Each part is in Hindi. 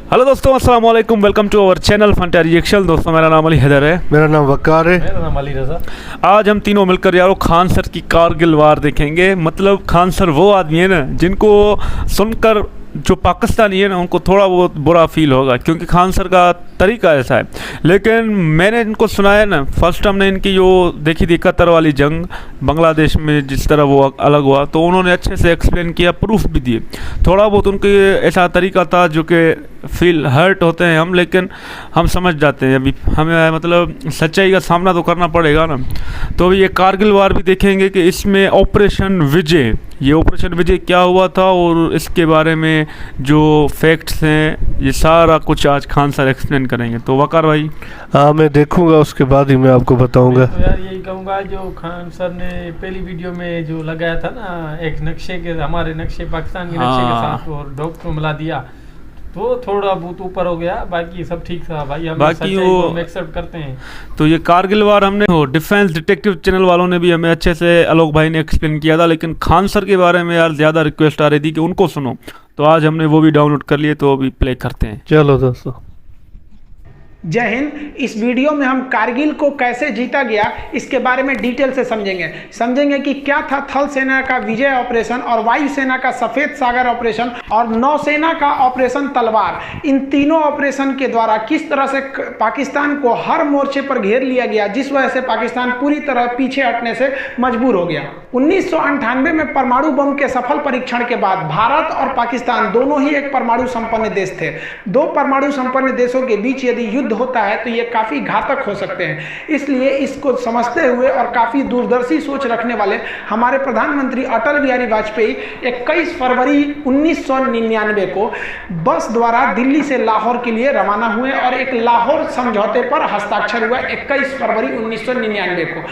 हेलो दोस्तों, अस्सलाम वालेकुम। Welcome to our channel Fanta reaction. दोस्तों, मेरा नाम अली हैदर है। मेरा नाम वकार है। मेरा नाम अली रज़ा। आज हम तीनों मिलकर यारो खान सर की कारगिल वार देखेंगे। मतलब खान सर वो आदमी है ना जिनको सुनकर जो पाकिस्तानी है ना उनको थोड़ा बहुत बुरा फील होगा, क्योंकि खान सर का तरीका ऐसा है। लेकिन मैंने इनको सुना है ना, फर्स्ट हमने इनकी जो देखी थी 71 वाली जंग बांग्लादेश में, जिस तरह वो अलग हुआ, तो उन्होंने अच्छे से एक्सप्लेन किया, प्रूफ भी दिए। थोड़ा बहुत उनके ऐसा तरीका था जो कि फील हर्ट होते हैं हम, लेकिन हम समझ जाते हैं। अभी हमें मतलब सच्चाई का सामना तो करना पड़ेगा ना। तो ये कारगिल वार भी देखेंगे कि इसमें ऑपरेशन विजय, ये ऑपरेशन विजय क्या हुआ था और इसके बारे में जो फैक्ट्स हैं, ये सारा कुछ आज खान सर एक्सप्लेन करेंगे। तो वकार भाई। हाँ, मैं देखूंगा, उसके बाद ही मैं आपको बताऊंगा। तो यार यही कहूँगा, जो खान सर ने पहली वीडियो में जो लगाया था ना, एक नक्शे के, हमारे नक्शे पाकिस्तान के नक्शे के साथ और डॉग को मिला दिया, तो थोड़ा बहुत ऊपर हो गया। बाकी सब ठीक था भाई, हम बाकी वो एक्सेप्ट करते हैं। तो ये कारगिल वार हमने डिफेंस डिटेक्टिव चैनल वालों ने भी हमें अच्छे से, आलोक भाई ने एक्सप्लेन किया था, लेकिन खान सर के बारे में यार ज़्यादा रिक्वेस्ट आ रही थी कि उनको सुनो। तो आज हमने वो भी डाउनलोड कर लिए, तो अभी प्ले करते हैं। चलो दोस्तों। जय हिंद। इस वीडियो में हम कारगिल को कैसे जीता गया इसके बारे में डिटेल से समझेंगे कि क्या था थल सेना का विजय ऑपरेशन और वायु सेना का सफेद सागर ऑपरेशन और नौसेना का ऑपरेशन तलवार। इन तीनों ऑपरेशन के द्वारा किस तरह से पाकिस्तान को हर मोर्चे पर घेर लिया गया, जिस वजह से पाकिस्तान पूरी तरह पीछे हटने से मजबूर हो गया। 1998 में परमाणु बम के सफल परीक्षण के बाद भारत और पाकिस्तान दोनों ही एक परमाणु संपन्न देश थे। दो परमाणु संपन्न देशों के बीच यदि युद्ध होता है तो ये काफी घातक हो सकते हैं। इसलिए इसको समझते हुए और काफी दूरदर्शी सोच रखने वाले हमारे प्रधानमंत्री अटल बिहारी वाजपेयी 21 फरवरी 1999 को बस द्वारा दिल्ली से लाहौर के लिए रवाना हुए और एक लाहौर समझौते पर हस्ताक्षर हुआ 21 फरवरी 1999 को।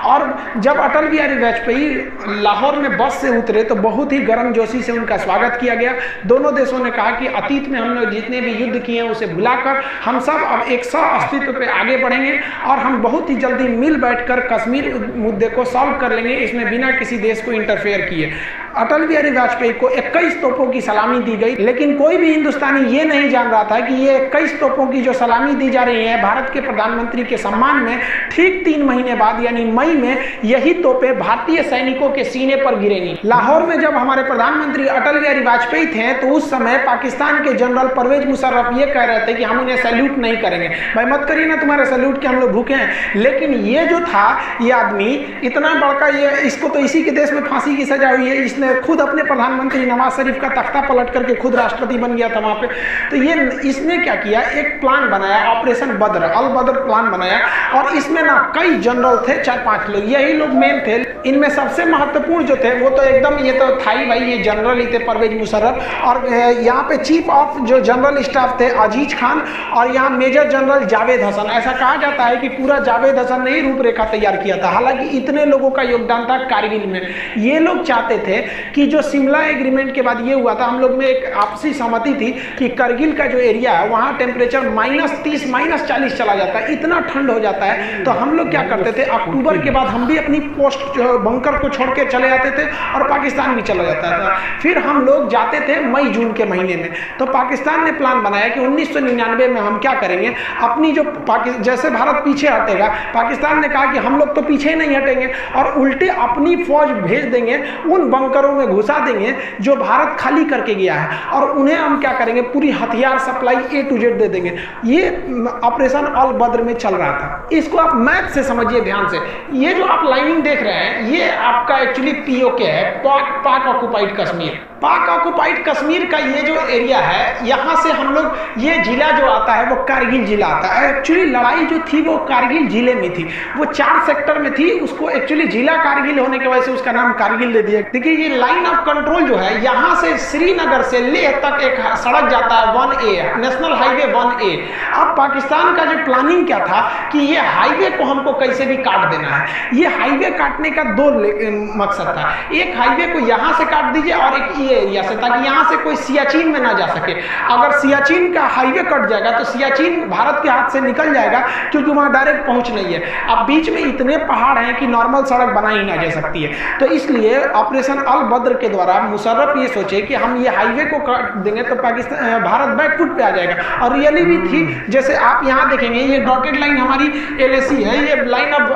और जब अटल बिहारी वाजपेयी लाहौर में बस से उतरे तो बहुत ही गर्मजोशी से उनका स्वागत किया गया। दोनों देशों ने कहा कि अतीत में हम लोग जितने भी युद्ध किए हैं उसे भुलाकर हम सब अब एक सह अस्तित्व पे आगे बढ़ेंगे और हम बहुत ही जल्दी मिल बैठकर कश्मीर मुद्दे को सॉल्व कर लेंगे, इसमें बिना किसी देश को इंटरफेयर किए। अटल बिहारी वाजपेयी को 21 तोपों की सलामी दी गई, लेकिन कोई भी हिंदुस्तानी ये नहीं जान रहा था कि ये 21 तोपों की जो सलामी दी जा रही है भारत के प्रधानमंत्री के सम्मान में, ठीक 3 महीने बाद यानी मई में यही तोपें भारतीय सैनिकों के सीने पर गिरेंगी। लाहौर में जब हमारे प्रधानमंत्री अटल बिहारी वाजपेयी थे तो उस समय पाकिस्तान के जनरल परवेज मुशर्रफ ये कह रहे थे कि हम उन्हें सैल्यूट नहीं करेंगे। भाई मत करिए ना, तुम्हारे सैल्यूट के हम लोग भूखे हैं। लेकिन ये जो था, ये आदमी इतना बड़का, ये इसको तो इसी के देश में फांसी की सजा हुई है। इसने खुद अपने प्रधानमंत्री नवाज शरीफ का तख्ता पलट करके खुद राष्ट्रपति बन गया था वहां पे। तो ये इसने क्या किया, एक प्लान बनाया, ऑपरेशन बद्र, अल बद्र प्लान बनाया। और इसमें ना कई जनरल थे, 4-5 लोग, यही लोग मेन थे। इनमें सबसे महत्वपूर्ण जो थे वो तो एकदम ये तो था ही भाई, ये जनरल ही थे परवेज मुशर्रफ। और यहाँ पे चीफ ऑफ जो जनरल स्टाफ थे अजीज खान और यहाँ मेजर जनरल जावेद हसन। ऐसा कहा जाता है कि पूरा जावेद हसन ने ही रूपरेखा तैयार किया था। हालांकि इतने लोगों का योगदान था कारगिल में। ये लोग चाहते थे कि जो शिमला एग्रीमेंट के बाद ये हुआ था, हम लोग में एक आपसी सहमति थी कि करगिल का जो एरिया है वहाँ टेम्परेचर -30 -40 चला जाता है, इतना ठंड हो जाता है। तो हम लोग क्या करते थे, अक्टूबर के बाद हम भी अपनी पोस्ट बंकर को छोड़ के चले जाते थे और पाकिस्तान भी चला जाता था। फिर हम लोग जाते थे मई जून के महीने में। तो पाकिस्तान ने प्लान बनाया कि 1999 में हम क्या करेंगे, अपनी जो जैसे भारत पीछे हटेगा, पाकिस्तान ने कहा कि हम लोग तो पीछे नहीं हटेंगे और उल्टे अपनी फौज भेज देंगे, उन बंकरों में घुसा देंगे जो भारत खाली करके गया है, और उन्हें हम क्या करेंगे, पूरी हथियार सप्लाई A to Z दे देंगे। ये ऑपरेशन अल बद्र में चल रहा था। इसको आप मैप से समझिए ध्यान से। ये जो आप लाइनिंग देख रहे हैं ये आपका एक्चुअली POK है, पाक ऑक्युपाइड कश्मीर। पाक ऑक्युपाइड कश्मीर का ये जो एरिया है, यहाँ से हम लोग, ये जिला जो आता है वो कारगिल जिला आता है। एक्चुअली लड़ाई जो थी वो कारगिल जिले में थी, वो 4 सेक्टर में थी। उसको एक्चुअली जिला कारगिल होने की वजह से उसका नाम कारगिल दे दिया। देखिए ये लाइन ऑफ कंट्रोल जो है, यहाँ से श्रीनगर से लेह तक एक सड़क जाता है 1A, नेशनल हाईवे 1A। अब पाकिस्तान का जो प्लानिंग क्या था कि ये हाईवे को हमको कैसे भी काट देना है। ये हाईवे काटने का दो मकसद था, एक हाईवे को यहाँ से काट दीजिए और एक ये एरिया से, ताकि यहाँ से कोई सियाचिन में ना जा सके। अगर सियाचिन का हाईवे कट जाएगा तो सियाचिन भारत के हाथ से निकल जाएगा, क्योंकि वहाँ डायरेक्ट पहुँच नहीं है। अब बीच में इतने पहाड़ हैं कि नॉर्मल सड़क बना ही ना जा सकती है। तो इसलिए ऑपरेशन अल बद्र के द्वारा मुशर्रफ ये सोचे कि हम ये हाईवे को काट देंगे तो पाकिस्तान भारत बैकफुट पे आ जाएगा। और रियली भी थी, जैसे आप यहाँ देखेंगे ये डॉटेड लाइन हमारी LAC है, ये लाइन ऑफ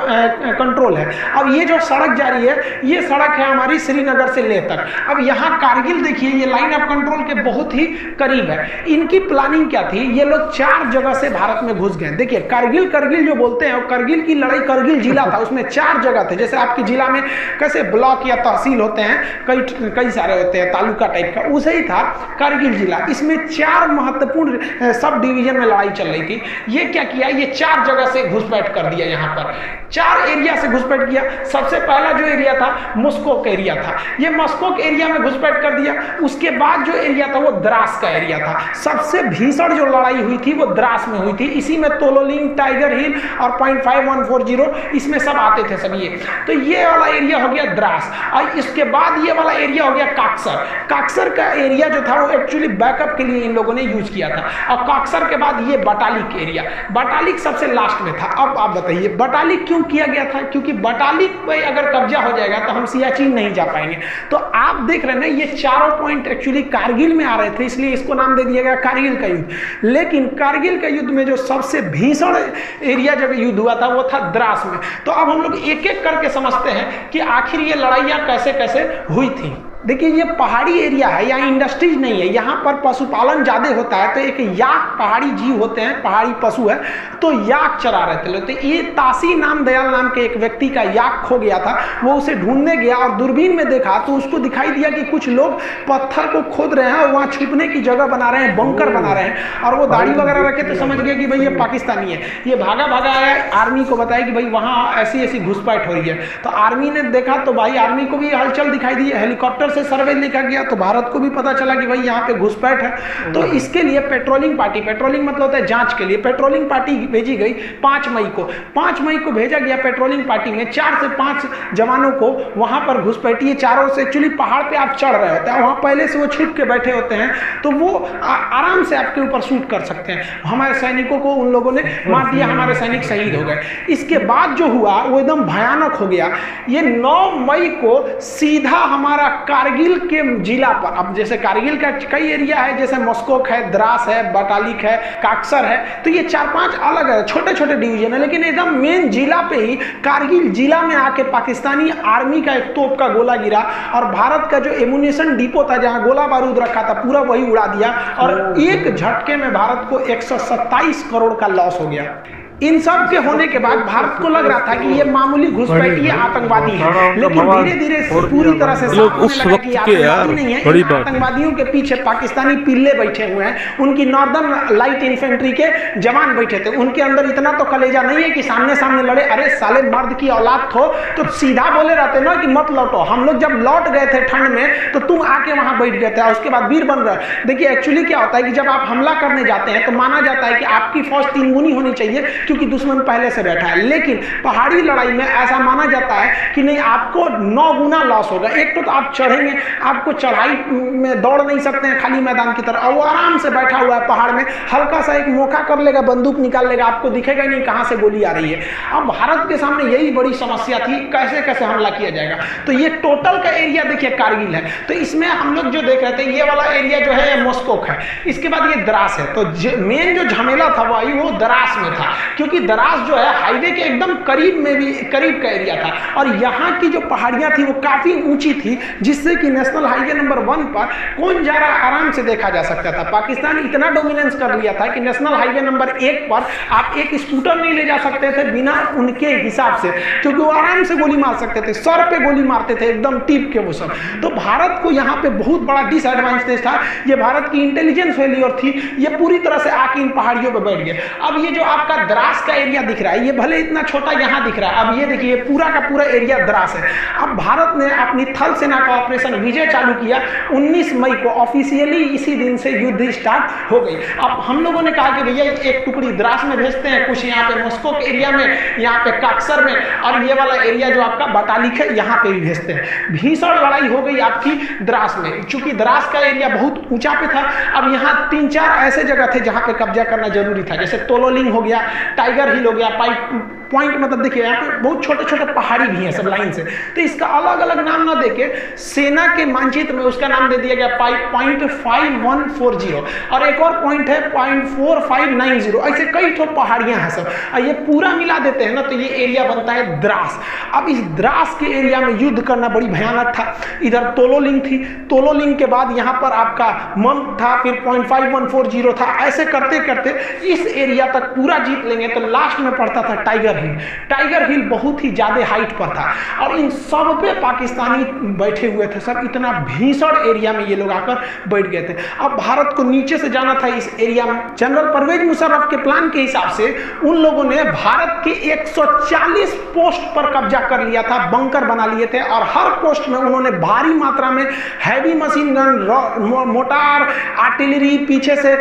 कंट्रोल है। अब ये जो सड़क जा रही है ये सड़क है हमारी श्रीनगर से लेह तक। अब यहाँ कारगिल देखिए ये लाइन ऑफ कंट्रोल के बहुत ही करीब है। इनकी प्लानिंग क्या थी, ये लोग 4 जगह से भारत में घुस गए। देखिए कारगिल जो बोलते हैं, कारगिल की लड़ाई करगिल जिला था, उसमें 4 जगह थे। जैसे आपके जिला में कैसे ब्लॉक या तहसील होते हैं, कई सारे होते हैं तालुका टाइप का, उसे ही था कारगिल जिला। इसमें 4 महत्वपूर्ण सब डिवीजन में लड़ाई चल रही थी। ये क्या किया, ये 4 जगह से घुसपैठ कर दिया, यहाँ पर 4 एरिया से घुसपैठ किया। सबसे पहला जो एरिया था मस्कोक एरिया था, ये मस्कोक एरिया में घुसपैठ कर दिया। उसके बाद जो एरिया था वो द्रास का एरिया था। सबसे भीषण जो लड़ाई हुई थी वो द्रास में हुई थी। इसी में तोलोलिंग, टाइगर हिल और 0.5140 इसमें सब आते थे सब ये। तो ये वाला एरिया हो गया द्रास, और इसके बाद ये वाला एरिया हो गया काक्सर। काक्सर का एरिया जो था वो एक्चुअली बैकअप के लिए इन लोगों ने यूज किया था। और काक्सर के बाद ये बटालिक एरिया, बटालिक सबसे लास्ट में था। अब आप बताइए बटालिक क्यों किया गया था, क्योंकि बटालिक पे अगर कब्जा हो जाएगा तो हम सियाचिन नहीं जा पाएंगे। तो आप देख रहे हैं ना ये चारों पॉइंट एक्चुअली कारगिल में आ रहे थे, इसलिए इसको नाम दे दिया गया कारगिल का युद्ध। लेकिन कारगिल का युद्ध में जो सबसे भीषण एरिया जब युद्ध हुआ था वो था द्रास में। तो अब हम लोग एक एक करके समझते हैं कि आखिर ये लड़ाइयाँ कैसे कैसे हुई थी। देखिए ये पहाड़ी एरिया है, यहाँ इंडस्ट्रीज नहीं है, यहाँ पर पशुपालन ज़्यादा होता है। तो एक याक पहाड़ी जीव होते हैं, पहाड़ी पशु है, तो याक चरा रहे थे लोग। तो ये तासी दयाल नाम के एक व्यक्ति का याक खो गया था, वो उसे ढूंढने गया और दूरबीन में देखा तो उसको दिखाई दिया कि कुछ लोग पत्थर को खोद रहे हैं और वहाँ छुपने की जगह बना रहे हैं, बंकर बना रहे हैं। और वो दाढ़ी वगैरह रखे तो समझ गया कि भाई ये पाकिस्तानी है। ये भागा आया, आर्मी को बताया कि भाई वहाँ ऐसी ऐसी घुसपैठ हो रही है। तो आर्मी ने देखा तो भाई आर्मी को भी हलचल दिखाई दी, हेलीकॉप्टर से सर्वे लिखा गया तो भारत को भी पता चला कि भाई यहाँ पे घुसपैठ है। तो इसके लिए पेट्रोलिंग पार्टी, पेट्रोलिंग मतलब होता है जांच के लिए, पेट्रोलिंग पार्टी भेजी गई 5 मई को। 5 मई को भेजा गया पेट्रोलिंग पार्टी में 4 से 5 जवानों को वहां पर घुसपैठी। चारों से एक्चुअली पहाड़ पे आप चढ़ रहे होते हैं, वहां पहले से वो छुप के बैठे होते हैं, तो वो आराम से आपके ऊपर शूट कर सकते हैं। हमारे सैनिकों को उन लोगों ने मार दिया, हमारे सैनिक शहीद हो गए। इसके बाद जो हुआ वो एकदम भयानक हो गया। ये 9 मई को सीधा हमारा कारगिल के जिला पर, अब जैसे कारगिल का कई एरिया है, जैसे मस्कोक है, द्रास है, बटालिक है, काक्सर है, तो ये 4-5 अलग है, छोटे छोटे डिवीजन है, लेकिन एकदम मेन जिला पे ही कारगिल जिला में आके पाकिस्तानी आर्मी का एक तोप का गोला गिरा और भारत का जो एमुनेशन डिपो था जहां गोला बारूद रखा था पूरा वही उड़ा दिया। और एक झटके में भारत को 127 करोड़ का लॉस हो गया। इन सब के होने के बाद भारत को लग रहा था कि ये मामूली घुसपैठी आतंकवादी है, लेकिन धीरे धीरे पूरी तरह से साफ होने लगा कि आतंकवादी नहीं है। आतंकवादियों के पीछे पाकिस्तानी पिल्ले बैठे हुए हैं, उनकी नॉर्दर्न लाइट इन्फेंट्री के जवान बैठे थे। उनके अंदर इतना तो कलेजा नहीं है कि सामने सामने लड़े। अरे साले मर्द की औलाद हो तो सीधा बोले रहते ना कि मत लौटो। हम लोग जब लौट गए थे ठंड में तो तुम आके वहां बैठ गए थे और उसके बाद वीर बन रहे। देखिए एक्चुअली क्या होता है कि जब आप हमला करने जाते हैं तो माना जाता है कि आपकी फौज 3 गुनी होनी चाहिए क्योंकि दुश्मन पहले से बैठा है। लेकिन पहाड़ी लड़ाई में ऐसा माना जाता है कि नहीं, आपको 9 गुना लॉस होगा। एक तो आप चढ़ेंगे, आपको चढ़ाई में दौड़ नहीं सकते हैं खाली मैदान की तरह, और वो आराम से बैठा हुआ है पहाड़ में, हल्का सा एक मौका कर लेगा, बंदूक निकाल लेगा, आपको दिखेगा नहीं कहां से गोली आ रही है। अब भारत के सामने यही बड़ी समस्या थी, कैसे कैसे हमला किया जाएगा। तो ये टोटल का एरिया देखिए कारगिल है, तो इसमें हम लोग जो देख रहे थे ये वाला एरिया जो है मस्कोक है, इसके बाद ये द्रास है। तो मेन जो झमेला था वो द्रास में था, क्योंकि द्रास जो है हाईवे के एकदम करीब में भी करीब का एरिया था और यहाँ की जो पहाड़ियाँ थी वो काफी ऊंची थी, जिससे कि नेशनल हाईवे नंबर 1 पर कौन जा रहा आराम से देखा जा सकता था। पाकिस्तान इतना डोमिनेंस कर लिया था कि नेशनल हाईवे नंबर 1 पर आप एक स्कूटर नहीं ले जा सकते थे बिना उनके हिसाब से, क्योंकि वो आराम से गोली मार सकते थे, सर पे गोली मारते थे एकदम टिप के वो सब। तो भारत को यहाँ पे बहुत बड़ा डिसएडवांटेज था, ये भारत की इंटेलिजेंस फेलियर थी, ये पूरी तरह से आके इन पहाड़ियों पर बैठ गए। अब ये जो आपका द्रास का एरिया दिख रहा है, ये भले इतना छोटा यहाँ दिख रहा है, अब ये देखिए पूरा का पूरा एरिया द्रास है। अब भारत ने अपनी थल सेना का ऑपरेशन विजय चालू किया 19 मई को, ऑफिशियली इसी दिन से युद्ध स्टार्ट हो गई। अब हम लोगों ने कहा कि भैया एक टुकड़ी द्रास में भेजते हैं, कुछ यहाँ पे मॉस्को के एरिया में, यहाँ पे काक्सर में, और ये वाला एरिया जो आपका बटालिक है यहाँ पे भी भेजते हैं। भीषण लड़ाई हो गई आपकी द्रास में, चूंकि द्रास का एरिया बहुत ऊंचा पे था। अब यहाँ 3-4 ऐसे जगह थे जहाँ पे कब्जा करना जरूरी था, जैसे तोलोलिंग हो गया, टाइगर हिल हो गया, पॉइंट मतलब देखिए यहाँ पे बहुत छोटे छोटे पहाड़ी भी हैं सब लाइन से, तो इसका अलग अलग नाम ना देके सेना के मानचित्र में उसका नाम दे दिया गया पॉइंट 5140, और एक और पॉइंट है पॉइंट 4590। ऐसे कई ठो पहाड़ियां हैं सब, और ये पूरा मिला देते हैं ना तो ये एरिया बनता है द्रास। अब इस द्रास के एरिया में युद्ध करना बड़ी भयानक था। इधर तोलोलिंग थी, तोलोलिंग के बाद यहाँ पर आपका मम था, फिर पॉइंट 5140 था। ऐसे करते करते इस एरिया तक पूरा जीत लेंगे तो लास्ट में पड़ता था टाइगर हिल। टाइगर हिल बहुत ही ज्यादा हाइट पर था और इन सब पे पाकिस्तानी बैठे हुए थे सब, इतना भीषण एरिया में ये लोग आकर बैठ गए थे। अब भारत को नीचे से जाना था इस एरिया में। जनरल परवेज मुशर्रफ के प्लान के हिसाब से उन लोगों ने भारत के 140 पोस्ट पर कब्जा कर लिया था, बंकर बना लिए थे, और हर पोस्ट में उन्होंने भारी मात्रा में heavy machine gun, mortar, artillery, पीछे से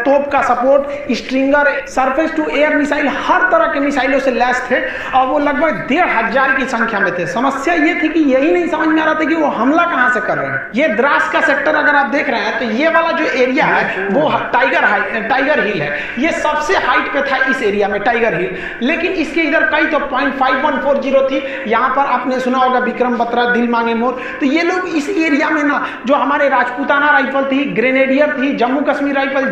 तोप का support, stinger, surface to air missile, हर तरह के मिसाइलों से लैस थे, और वो लगभग 1500 की संख्या में थे। समस्या ये थी कि यही नहीं समझ में आ रहा था कि वो हमला कहां से कर रहे हैं। ये द्रास का सेक्टर अगर आप देख रहे हैं तो ये वाला जो एरिया है वो टाइगर हिल है, ये सबसे हाइट पे था इस एरिया में टाइगर हिल। लेकिन इसके इधर कई तो पॉइंट 5140 थी, यहाँ पर आपने सुना होगा विक्रम बत्रा, दिल मांगे मोर। तो ये लोग इस एरिया में ना जो हमारे राजपूताना राइफल थी, ग्रेनेडियर थी, जम्मू कश्मीर राइफल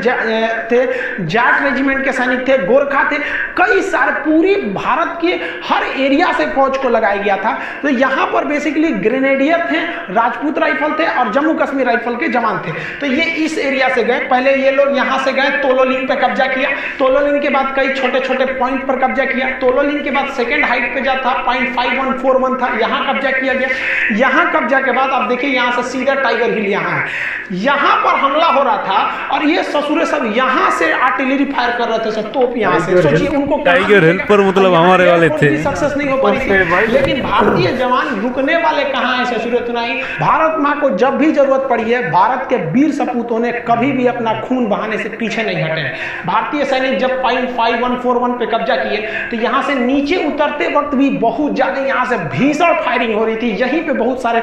थे, जाट रेजिमेंट के सैनिक थे, गोरखा थे, कई सारे पूरी भारत के हर एरिया से फौज को लगाया गया था। तो यहाँ पर बेसिकली ग्रेनेडियर थे, राजपूत राइफल थे और जम्मू कश्मीर राइफल के जवान थे। तो ये इस एरिया से गए, पहले ये लोग यहाँ से गए, तोलोलिंग पे कब्जा किया, तोलोलिंग के बाद कई छोटे छोटे पॉइंट पर कब्जा किया, तोलोलिंग के बाद सेकेंड हाइट पे जा था पॉइंट 5141 था, यहाँ कब्जा किया गया। यहाँ कब्जा के बाद आप देखिए यहाँ से सीधा टाइगर हिल यहाँ है, यहाँ पर हमला हो रहा था और ये ससुरे सब यहाँ से आर्टिलरी फायर कर रहे थे सब, तोप यहाँ से। सोचिए उनको टाइगर हिल पर मतलब हमारे वाले थे, सक्सेस नहीं हो पाई थी, लेकिन भारतीय जवान रुकने वाले कहाँ हैं ससुरे तुनाई। भारत माँ को जब भी जरूरत पड़ी है, भारत के वीर सपूतों ने कभी भी अपना खून बहाने से पीछे नहीं हटे हैं। भारतीय सैनिक जब पॉइंट 5141 पे कब्जा किए तो यहाँ से नीचे उतरते वक्त भी बहुत ज्यादा यहाँ से भीषण फायरिंग हो रही थी, यहीं पे बहुत सारे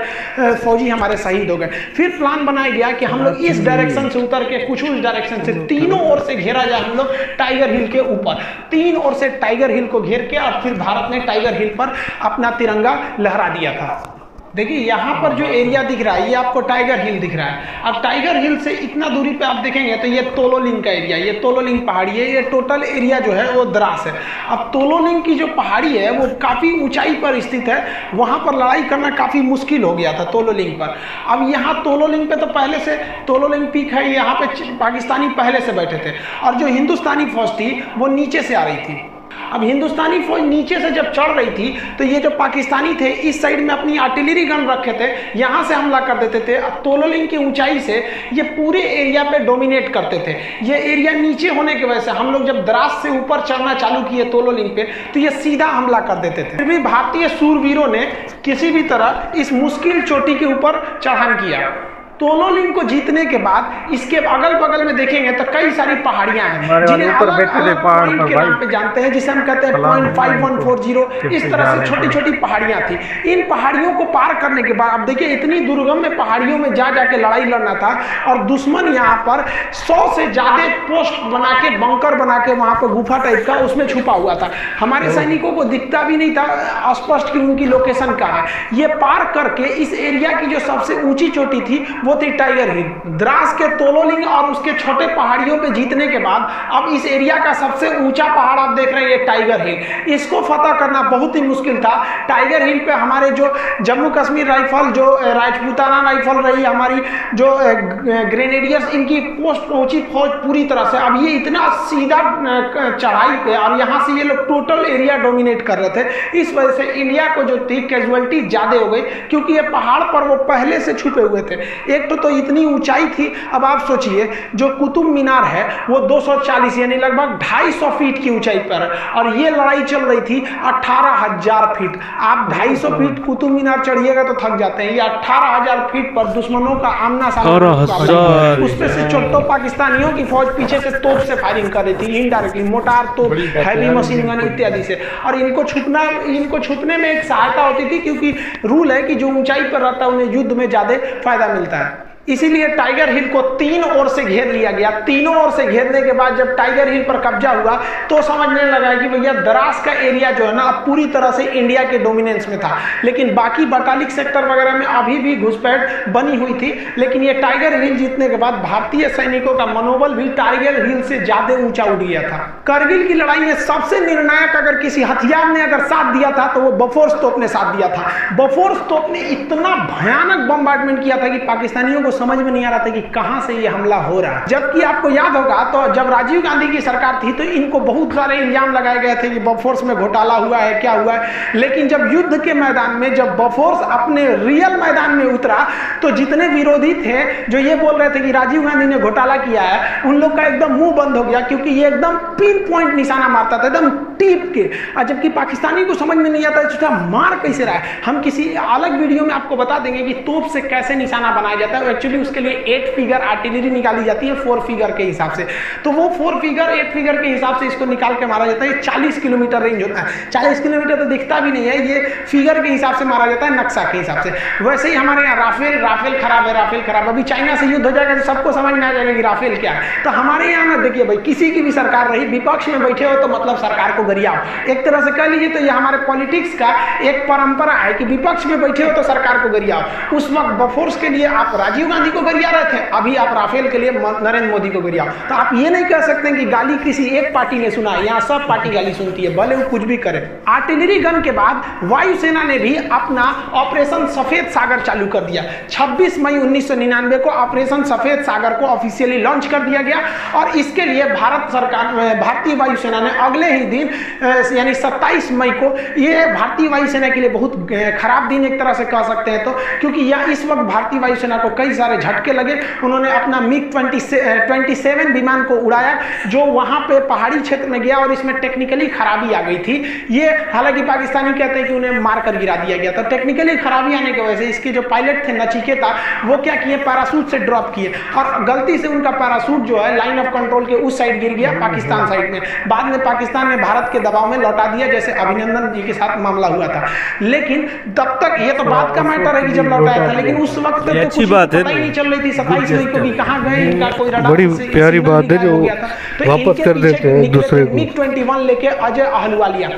फौजी हमारे शहीद हो गए। फिर प्लान बनाया गया कि हम लोग इस डायरेक्शन से उतर के कुछ उस डायरेक्शन से तीनों ओर से घेरा जाए हम लोग टाइगर हिल के ऊपर, तीन ओर से टाइगर हिल को घेर के, और फिर भारत ने टाइगर हिल पर अपना तिरंगा लहरा दिया था। देखिए यहाँ पर जो एरिया दिख रहा है ये आपको टाइगर हिल दिख रहा है। अब टाइगर हिल से इतना दूरी पे आप देखेंगे तो ये तोलोलिंग का एरिया, ये तोलोलिंग पहाड़ी है, ये टोटल एरिया जो है वो द्रास है। अब तोलोलिंग की जो पहाड़ी है वो काफ़ी ऊंचाई पर स्थित है, वहाँ पर लड़ाई करना काफ़ी मुश्किल हो गया था तोलोलिंग पर। अब यहाँ तोलोलिंग पे तो पहले से तोलोलिंग पीक है, यहाँ पे पाकिस्तानी पहले से बैठे थे और जो हिंदुस्तानी फौज थी वो नीचे से आ रही थी। अब हिंदुस्तानी फौज नीचे से जब चढ़ रही थी तो ये जो पाकिस्तानी थे इस साइड में अपनी आर्टिलरी गन रखे थे, यहाँ से हमला कर देते थे। अब तोलोलिंग की ऊंचाई से ये पूरे एरिया पे डोमिनेट करते थे। ये एरिया नीचे होने की वजह से हम लोग जब द्रास से ऊपर चढ़ना चालू किए तोलोलिंग पे तो ये सीधा हमला कर देते थे। फिर भी भारतीय सूरवीरों ने किसी भी तरह इस मुश्किल चोटी के ऊपर चढ़ान किया। तोलोलिंग को जीतने के बाद इसके अगल बगल में देखेंगे तो कई सारी पहाड़ियां हैं जिन्हें अलग-अलग पॉइंट के नाम पे जानते हैं, जिसे हम कहते हैं पॉइंट 5140। इस तरह से छोटी छोटी पहाड़ियां थी। इन पहाड़ियों को पार करने के बाद अब देखिए इतनी दुर्गम में पहाड़ियों में जा जाके लड़ाई लड़ना था और दुश्मन यहाँ पर 100 से ज्यादा पोस्ट बना के, बंकर बना के वहां पर गुफा टाइप का उसमें छुपा हुआ था। हमारे सैनिकों को दिखता भी नहीं था स्पष्ट कि उनकी लोकेशन कहाँ है। ये पार करके इस एरिया की जो सबसे ऊंची चोटी थी वो थी टाइगर हिल। द्रास के तोलोलिंग और उसके छोटे पहाड़ियों पे जीतने के बाद अब इस एरिया का सबसे ऊंचा पहाड़ आप देख रहे हैं ये टाइगर हिल। इसको फतह करना बहुत ही मुश्किल था। टाइगर हिल पे हमारे जो जम्मू कश्मीर राइफल, जो राजपूताना राइफल रही, हमारी जो ग्रेनेडियर्स, इनकी पोस्ट पहुंची फौज पूरी तरह से। अब ये इतना सीधा चढ़ाई पे और यहाँ से ये लोग टोटल एरिया डोमिनेट कर रहे थे। इस वजह से इंडिया को जो थी कैजुअलिटी ज्यादा हो गई क्योंकि ये पहाड़ पर वो पहले से छुपे हुए थे। एक तो इतनी ऊंचाई थी। अब आप सोचिए जो कुतुब मीनार है वो 240 यानी लगभग 250 फीट की ऊंचाई पर, और ये लड़ाई चल रही थी 18,000 फीट। आप 250 फीट कुतुब मीनार चढ़िएगा तो थक जाते हैं, ये 18,000 फीट पर दुश्मनों का आमना सामना, उसमें से छोटो पाकिस्तानियों की फौज पीछे से तोप से फायरिंग कर रही थी, इनडायरेक्टली मोटार तोप, हैवी मशीन गन इत्यादि से। और इनको छुपने में एक सहायता होती थी, क्योंकि रूल है कि जो ऊंचाई पर रहता है उन्हें युद्ध में ज्यादा फायदा मिलता है। इसीलिए टाइगर हिल को तीन ओर से घेर लिया गया। तीनों ओर से घेरने के बाद जब टाइगर हिल पर कब्जा हुआ तो समझने लगा कि भैया द्रास का एरिया जो है ना अब पूरी तरह से इंडिया के डोमिनेंस में था। लेकिन बाकी बटालिक सेक्टर वगैरह में अभी भी घुसपैठ बनी हुई थी। लेकिन ये टाइगर हिल जीतने के बाद भारतीय सैनिकों का मनोबल भी टाइगर हिल से ज्यादा ऊंचा उठ गया था। करगिल की लड़ाई में सबसे निर्णायक अगर किसी हथियार ने अगर साथ दिया था तो वो बफोर्स तोप ने साथ दिया था। बफोर्स तोप ने इतना भयानक बम्बार्डमेंट किया था कि पाकिस्तानियों को समझ में नहीं आ रहा था कि कहां से ये हमला हो रहा है। जबकि आपको याद होगा तो जब राजीव गांधी की सरकार थी तो इनको बहुत सारे इल्जाम लगाए गए थे कि बफोर्स में घोटाला हुआ है, क्या हुआ है। लेकिन जब युद्ध के मैदान में जब बफोर्स अपने रियल मैदान में उतरा तो जितने विरोधी थे जो ये बोल रहे थे कि राजीव गांधी ने घोटाला किया है, उन लोग का एकदम मुंह बंद हो गया, क्योंकि ये एकदम पिन पॉइंट निशाना मारता था, एकदम टीप के। और जबकि पाकिस्तानी को समझ में नहीं आता है मार कैसे रहा है। हम किसी अलग वीडियो में आपको बता देंगे कि तोप से कैसे निशाना बनाया जाता है। एक्चुअली उसके लिए 8 फिगर आर्टिलरी निकाली जाती है 4 फिगर के हिसाब से। तो वो 4 फिगर 8 फिगर के हिसाब से इसको निकाल के मारा जाता है। 40 किलोमीटर रेंज होता है। 40 किलोमीटर तो दिखता भी नहीं है, ये फिगर के हिसाब से मारा जाता है, नक्शा के हिसाब से। वैसे ही हमारे यहाँ राफेल खराब है, राफेल खराब। अभी चाइना से युद्ध हो जाएगा तो सबको समझ में आ जाएगा कि राफेल क्या है। तो हमारे यहाँ ना देखिए भाई, किसी की भी सरकार रही, विपक्ष में बैठे हो तो मतलब सरकार को गरियाओ। एक तरह से कह लीजिए तो ये हमारे पॉलिटिक्स का एक परंपरा है कि विपक्ष में बैठे हो तो सरकार को गरियाओ। उस वक्त बफोर्स के लिए आप राजीव गांधी को गरिया रहे थे, अभी आप राफेल के लिए नरेंद्र मोदी को गरियाओ। तो आप ये नहीं कह सकते कि गाली किसी एक पार्टी ने सुना है, यहाँ सब पार्टी गाली सुनती है, भले वो कुछ भी करे। आर्टिलरी गन के बाद वायुसेना ने भी अपना ऑपरेशन सफेद सागर चालू कर दिया। 26 मई 1999 को ऑपरेशन सफेद सागर को ऑफिशियली लॉन्च कर दिया गया। और इसके लिए भारतीय वायुसेना ने अगले ही दिन यानी 27 मई को, ये भारतीय वायुसेना के लिए बहुत खराब दिन एक तरह से कह सकते हैं, तो क्योंकि यह इस वक्त भारतीय वायुसेना को कई सारे झटके लगे। उन्होंने अपना मिग 27 विमान को उड़ाया जो वहां पे पहाड़ी क्षेत्र में गया और इसमें टेक्निकली खराबी आ गई थी। ये हालांकि पाकिस्तानी कहते हैं कि उन्हें मारकर गिरा दिया गया था। टेक्निकली खराबी आने की वजह से इसके जो पायलट थे नचिकेता, वो क्या किए, पैराशूट से ड्रॉप किए और गलती से उनका पैराशूट जो है लाइन ऑफ कंट्रोल के उस साइड गिर गया, पाकिस्तान साइड में। बाद में पाकिस्तान ने भारत के दबाव में लौटा दिया, जैसे अभिनंदन जी के साथ मामला हुआ था। लेकिन तब तक ये तो बात का मैटर है कि जब लौटाया था, लेकिन उस वक्त तो अच्छी कुछ बात है, पता ही नहीं चल रही थी 27 मई को भी कहाँ गए, इनका कोई रडार बड़ी से प्यारी सिग्नल बात है जो हो गया था। तो वापस कर देते हैं दूसरे को। मिग 21 लेके अजय अहलुवालिया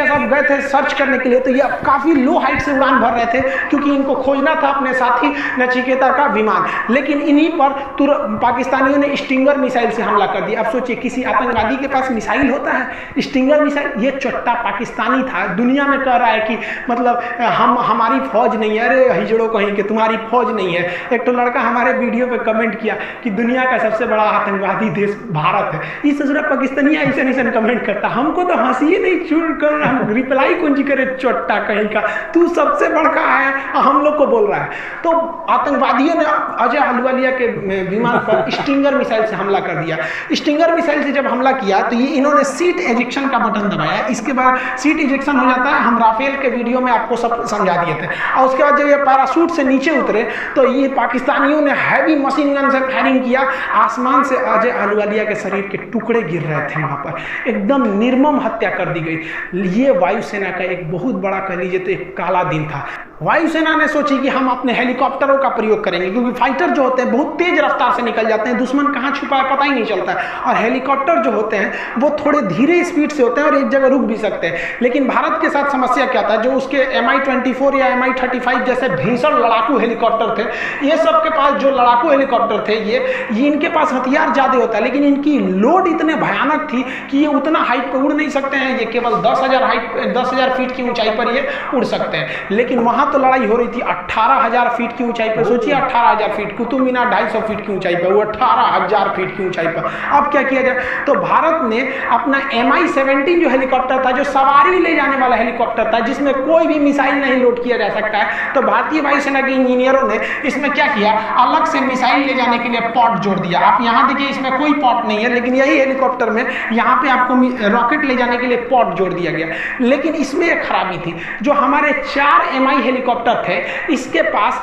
साहब गए थे सर्च करने के लिए। तो ये काफी लो हाइट से उड़ान भर रहे थे क्योंकि इनको खोजना था अपने साथी नचिकेता का विमान। लेकिन इन्हीं पर पाकिस्तानियों ने स्टिंगर मिसाइल से हमला कर दिया। अब सोचिए किसी आतंकवादी के पास मिसाइल होता है, स्टिंगर मिसाइल। ये चोट्टा पाकिस्तानी था, दुनिया में कह रहा है कि मतलब हमारी फौज नहीं है। अरे हिजड़ों कहीं के तुम्हारी फौज नहीं है। एक तो लड़का हमारे वीडियो पे कमेंट किया कि दुनिया का सबसे बड़ा आतंकवादी देश भारत है। इस पाकिस्तानी ऐसा कमेंट करता, हमको तो हंसी ही नहीं छूट कर, हम रिप्लाई कौन जी करे, चोट्टा कहीं का, तू सबसे बड़का है हम लोग को बोल रहा है। तो आतंकवादियों ने अजय अहलुवालिया के विमान पर स्टिंगर मिसाइल से हमला कर दिया। स्टिंगर मिसाइल से जब हमला किया तो ये इन्होंने सीट एजेक्शन का बटन दबाया। इसके बाद सीट एजेक्शन हो जाता है, हम राफेल के वीडियो में आपको सब समझा दिए थे। और उसके बाद जब ये पैराशूट से नीचे उतरे तो ये पाकिस्तानियों ने हैवी मशीन गन से फायरिंग किया। आसमान से अजय अहलुवालिया के शरीर के टुकड़े गिर रहे थे, वहां पर एकदम निर्मम हत्या कर दी गई। ये वायुसेना का एक बहुत बड़ा कह लीजिए तो एक काला दिन था। वायुसेना ने सोची कि हम अपने हेलीकॉप्टरों का प्रयोग करेंगे क्योंकि फाइटर जो होते हैं बहुत तेज रफ्तार से निकल जाते हैं, दुश्मन कहाँ छुपा है पता ही नहीं चलता है। और हेलीकॉप्टर जो होते हैं वो थोड़े धीरे स्पीड से होते हैं और एक जगह रुक भी सकते हैं। लेकिन भारत के साथ समस्या क्या था, जो उसके Mi-24 या Mi-35 जैसे भीषण लड़ाकू हेलीकॉप्टर थे, ये सब के पास जो लड़ाकू हेलीकॉप्टर थे ये इनके पास हथियार ज्यादा होता है, लेकिन इनकी लोड इतने भयानक थी कि ये उतना हाइट पर उड़ नहीं सकते हैं। ये केवल 10,000 फीट की ऊंचाई पर ये उड़ सकते हैं। लेकिन वहां वहाँ तो लड़ाई हो रही थी 18,000 फीट की ऊंचाई पर। सोचिए 18,000 फीट, कुतुब मीनार 250 फीट की ऊंचाई पर, वो 18,000 फीट की ऊंचाई पर। अब क्या किया जाए, तो भारत ने अपना MI-17 जो हेलीकॉप्टर था, जो सवारी ले जाने वाला हेलीकॉप्टर था, जिसमें कोई भी मिसाइल नहीं लोड किया जा सकता है, तो भारतीय वायुसेना के इंजीनियरों ने इसमें क्या किया, अलग से मिसाइल ले जाने के लिए पॉट जोड़ दिया। आप यहाँ देखिए इसमें कोई पॉट नहीं है, लेकिन यही हेलीकॉप्टर में यहाँ पे आपको रॉकेट ले जाने के लिए पॉट जोड़ दिया गया। लेकिन इसमें एक खराबी थी, जो हमारे 4 MI हेलीकॉप्टर थे, इसके पास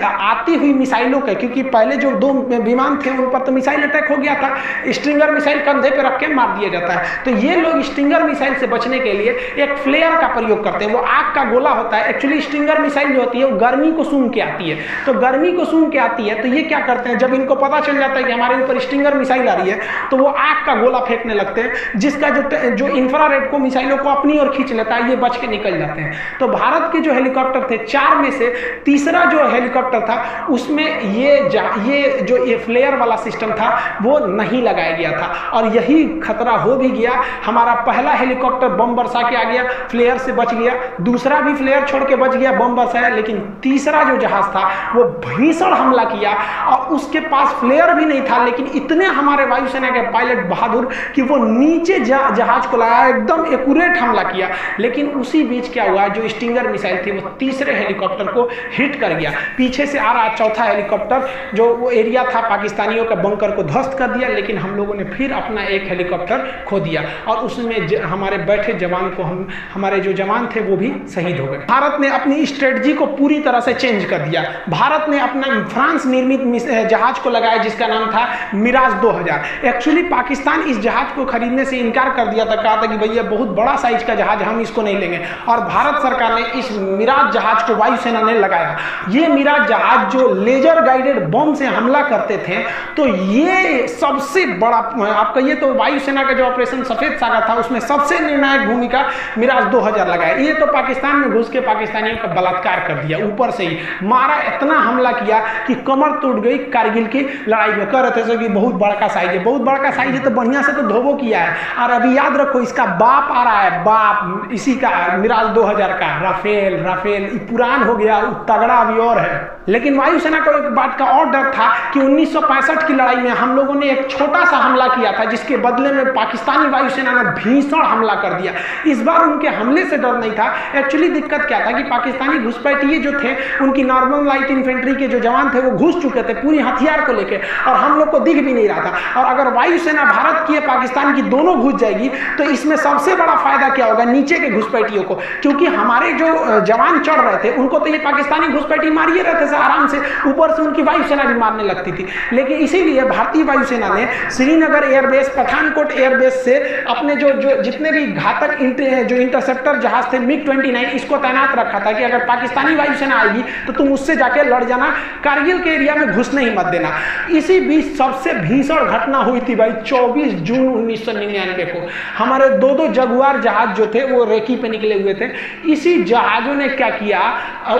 आती हुई मिसाइलों के, क्योंकि पहले जो 2 विमान थे उन पर तो मिसाइल अटैक हो गया था, स्ट्रिंगर मिसाइल कंधे पे रख के मार दिया जाता है। तो ये लोग स्ट्रिंगर मिसाइल से बचने के लिए एक फ्लेयर का प्रयोग करते हैं। वो आग का गोला होता है। एक्चुअली स्ट्रिंगर मिसाइल जो होती है वो गर्मी को सूंघ के आती है, तो गर्मी को सूंघ के आती है, तो ये क्या करते हैं, जब इनको पता चल जाता है कि हमारे ऊपर स्ट्रिंगर मिसाइल आ रही है, तो वो आग का गोला फेंकने लगते हैं, जिसका जो इंफ्रारेड को मिसाइलों को अपनी ओर खींच लेता है, ये बच के निकल जाते हैं। तो भारत के जो हेलीकॉप्टर थे, 4 में से तीसरा जो हेलीकॉप्टर था, उसमें ये फ्लेयर वाला सिस्टम था वो नहीं लगाया गया था, और यही खतरा हो भी गया। हमारा पहला हेलीकॉप्टर बम बरसा के आ गया, फ्लेयर से बच गया, दूसरा भी फ्लेयर छोड़ के बच गया, बम बरसाया, लेकिन तीसरा जो जहाज था वो भीषण हमला किया, और उसके पास फ्लेयर भी नहीं था, लेकिन इतने हमारे वायुसेना के पायलट बहादुर कि वो नीचे जहाज को लगाया, एकदम एक्यूरेट हमला किया। लेकिन उसी बीच क्या हुआ, जो स्टिंगर मिसाइल थी वो तीसरे हेलीकॉप्टर को हिट कर गया। पीछे से आ रहा चौथा हेलीकॉप्टर, जो वो एरिया था पाकिस्तानियों का बंकर को ध्वस्त कर दिया, लेकिन हम लोगों ने फिर अपना एक हेलीकॉप्टर खो दिया, और उसमें हमारे बैठे जवान को हमारे जो जवान थे वो भी शहीद हो गए। भारत ने अपनी स्ट्रेटजी को पूरी तरह से चेंज कर दिया। भारत ने अपना फ्रांस निर्मित जहाज को लगाया, जिसका नाम था मिराज 2000। एक्चुअली पाकिस्तान इस जहाज को खरीदने से इनकार कर दिया था, कहा था कि भैया बहुत बड़ा साइज का जहाज, हम इसको नहीं लेंगे, और भारत सरकार ने इस मिराज जहाज को वायुसेना ने लगाया। ये मिराज जहाज जो लेजर गाइडेड बम से हमला करते थे, तो ये सबसे बड़ा, आपका ये तो वायुसेना का जो ऑपरेशन सफेद सागर था उसमें सबसे निर्णायक भूमिका मिराज 2000 लगाया। ये तो पाकिस्तान में घुस के पाकिस्तानियों का बलात्कार कर दिया, ऊपर से ही मारा, इतना हमला किया कि कमर टूट गई कारगिल की लड़ाई में। कह रहे थे कि बहुत बड़ा साइज है, बहुत बड़ा साइज है, तो बढ़िया से तो धोबो किया है। और अभी याद रखो, इसका बाप आ रहा है, बाप इसी का मिराज 2000 का राफेल पुरान हो गया, तगड़ा अभी और है। लेकिन वायुसेना को एक बात का और डर था कि 1965 की लड़ाई में हम लोगों ने एक छोटा सा हमला किया था, जिसके बदले में पाकिस्तानी वायुसेना ने भीषण हमला कर दिया। इस बार उनके हमले से डर नहीं था। एक्चुअली दिक्कत क्या था कि पाकिस्तानी घुसपैठिए जो थे, उनकी नॉर्मल लाइट इन्फेंट्री के जो जवान थे वो घुस चुके थे पूरी हथियार को लेकर, और हम लोग को दिख भी नहीं रहा था। और अगर वायुसेना भारत की पाकिस्तान की दोनों घुस जाएगी, तो इसमें सबसे बड़ा फायदा क्या होगा, नीचे के घुसपैठियों को, क्योंकि हमारे जो जवान चढ़ रहे थे उनको तो ये पाकिस्तानी घुसपैठी मारिए रहते थे आराम से, ऊपर से उनकी वायुसेना भी मारने लगती थी। लेकिन इसीलिए भारतीय वायुसेना ने श्रीनगर एयरबेस, पठानकोट एयरबेस से अपने जो जितने भी घातक जो इंटरसेप्टर जहाज थे MiG-29, इसको तैनात रखा था कि अगर पाकिस्तानी वायुसेना आएगी तो तुम उससे जाके लड़ जाना, कारगिल के एरिया में घुसने ही मत देना। इसी बीच सबसे भीषण घटना हुई थी भाई 24 जून 1999 को। हमारे 2 जगुआर जहाज जो थे वो रेकी पे निकले हुए थे। इसी जहाजों ने क्या किया,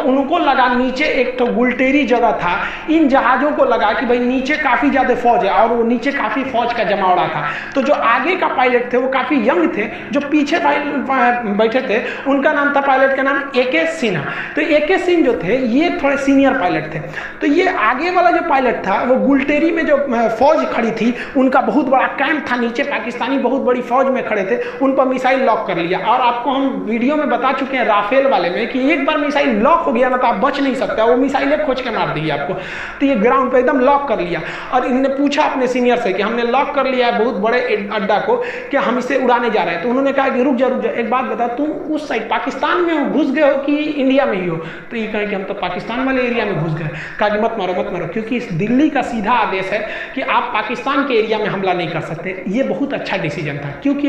उनको लगा नीचे एक तो गुलटेरी जगह था, इन जहाजों को लगा कि भाई नीचे काफी ज्यादा फौज है, और वो नीचे काफी फौज का जमावड़ा था। तो जो आगे का पायलट थे वो काफी यंग थे, जो पीछे बैठे थे उनका नाम था, पायलट का नाम AK सिन्हा। तो AK सिंह जो थे ये थोड़े सीनियर पायलट थे। तो ये आगे वाला जो पायलट था वो गुलटेरी में जो फौज खड़ी थी, उनका बहुत बड़ा कैंप था नीचे, पाकिस्तानी बहुत बड़ी फौज में खड़े थे, उन पर मिसाइल लॉक कर लिया। और आपको हम वीडियो में बता चुके हैं राफेल वाले में कि एक बार मिसाइल लॉक हो गया ना तो आप बच नहीं सकते, वो मिसाइल खोज के मार देगी आपको। तो ये ग्राउंड पे एकदम लॉक कर लिया, और इन्होंने पूछा अपने सीनियर से कि हमने लॉक कर लिया है बहुत बड़े अड्डा को, कि हम इसे उड़ाने जा रहे हैं। तो उन्होंने कहा कि रुक जा, एक बात बता, तुम उस साइड पाकिस्तान में हो, घुस गए हो कि इंडिया में ही हो? तो ये कहे कि हम तो पाकिस्तान वाले एरिया में घुस गए। कहा कि मत मारो, क्योंकि इस दिल्ली का सीधा आदेश है कि आप पाकिस्तान के एरिया में हमला नहीं कर सकते। ये बहुत अच्छा डिसीजन था, क्योंकि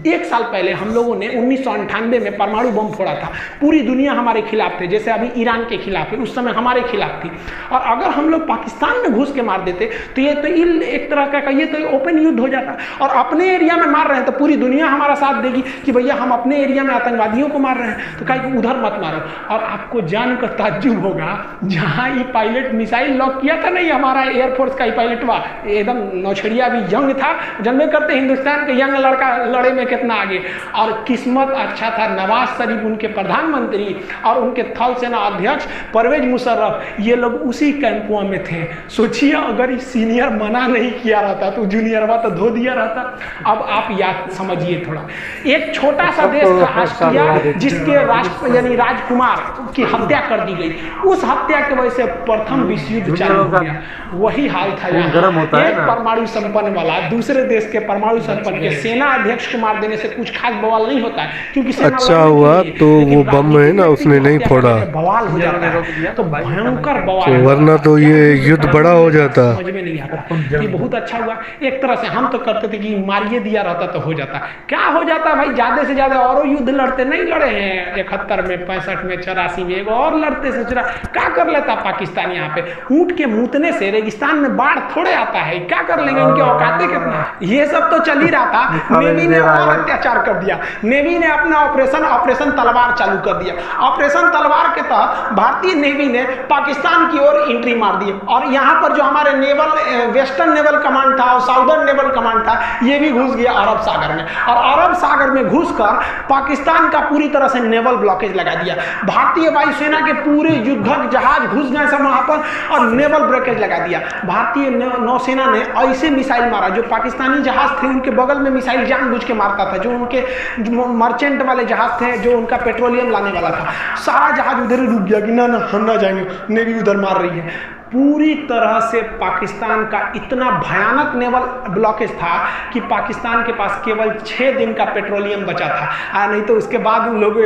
1 साल पहले हम लोगों ने 1998 में परमाणु बम फोड़ा था, पूरी दुनिया हमारे खिलाफ थे, जैसे अभी ईरान के खिलाफ है, उस समय हमारे खिलाफ थी। और अगर हम लोग पाकिस्तान में घुस के मार देते तो ये तो एक तरह का ये तो ओपन युद्ध हो जाता। और अपने एरिया में मार रहे हैं तो पूरी दुनिया हमारा साथ देगी कि भैया हम अपने एरिया में आतंकवादियों को मार रहे हैं, तो कहीं उधर मत मारो। और आपको जानकर ताज्जुब होगा, जहां ये पायलट मिसाइल लॉक किया था नहीं, हमारा एयरफोर्स का ही पायलट हुआ, एकदम नौछड़िया भी यंग था, जन्मे करते हिंदुस्तान के यंग लड़का लड़े में कितना आगे। और किस्मत अच्छा था, नवाज शरीफ उनके प्रधानमंत्री और उनके थल सेना अध्यक्ष परवेज मुशर्रफ, ये लोग उसी कैंपों में थे। सोचिए अगर सीनियर मना नहीं किया रहता तो जूनियर तो धो दिया रहता। अब आप याद समझिए थोड़ा, एक छोटा सा देश था ऑस्ट्रिया जिसके राष्ट्र यानी राजकुमार की हत्या कर दी गई, उस हत्या की वजह से प्रथम विश्व युद्ध चालू हो गया। वही हाल था यहाँ, एक परमाणु संपन्न वाला दूसरे देश के परमाणु संपन्न के सेना अध्यक्ष को मार देने से कुछ खास बवाल नहीं होता है, क्योंकि अच्छा हुआ तो वो बम है ना उसने नहीं फोड़ा, बवाल हो जाता है, तो भयंकर बवाल, वरना तो ये युद्ध बड़ा हो जाता। समझ में नहीं आता। ये बहुत अच्छा हुआ, एक तरह से हम तो करते थे कि मारिए दिया रहता तो हो जाता, क्या हो जाता भाई, ज्यादा से ज्यादा और युद्ध लड़ते नहीं लड़े हैं 71 में 65 में 84 में, एक और लड़ते से क्या कर लेता पाकिस्तान। यहाँ पे ऊंट के मूतने से रेगिस्तान में बाढ़ थोड़े आता है, क्या कर लेंगे, इनके औकाते कितना। ये सब तो चल ही रहा था, नेवी ने और अत्याचार कर दिया, नेवी ने अपना ऑपरेशन तलवार चालू कर दिया। ऑपरेशन तलवार के तहत भारतीय नेवी ने पाकिस्तान की ओर एंट्री मार दी, और यहाँ पर जो हमारे नेवल वेस्टर्न नेवल कमांड था और साउदर्न नेवल कमांड था, ये भी घुस गया अरब सागर में, और अरब सागर में घुसकर पाकिस्तान का पूरी तरह से नेवल ब्लॉकेज लगा दिया। भारतीय वायुसेना के पूरे युद्धक जहाज घुस गए सब वहां पर, और नेवल ब्लॉकेज लगा दिया। भारतीय नौसेना ने ऐसे मिसाइल मारा, जो पाकिस्तानी जहाज थे उनके बगल में मिसाइल जानबूझ के मारता था, जो उनके मर्चेंट वाले जहाज थे, जो उनका पेट्रोलियम लाने वाला था, सारा जहाज उधर ही रुक गया कि ना हम ना जाएंगे, नेवी उधर मार रही है। पूरी तरह से पाकिस्तान का इतना भयानक नेवल ब्लॉकेज था कि पाकिस्तान के पास केवल 6 दिन का पेट्रोलियम बचा था, नहीं तो उसके बाद लोग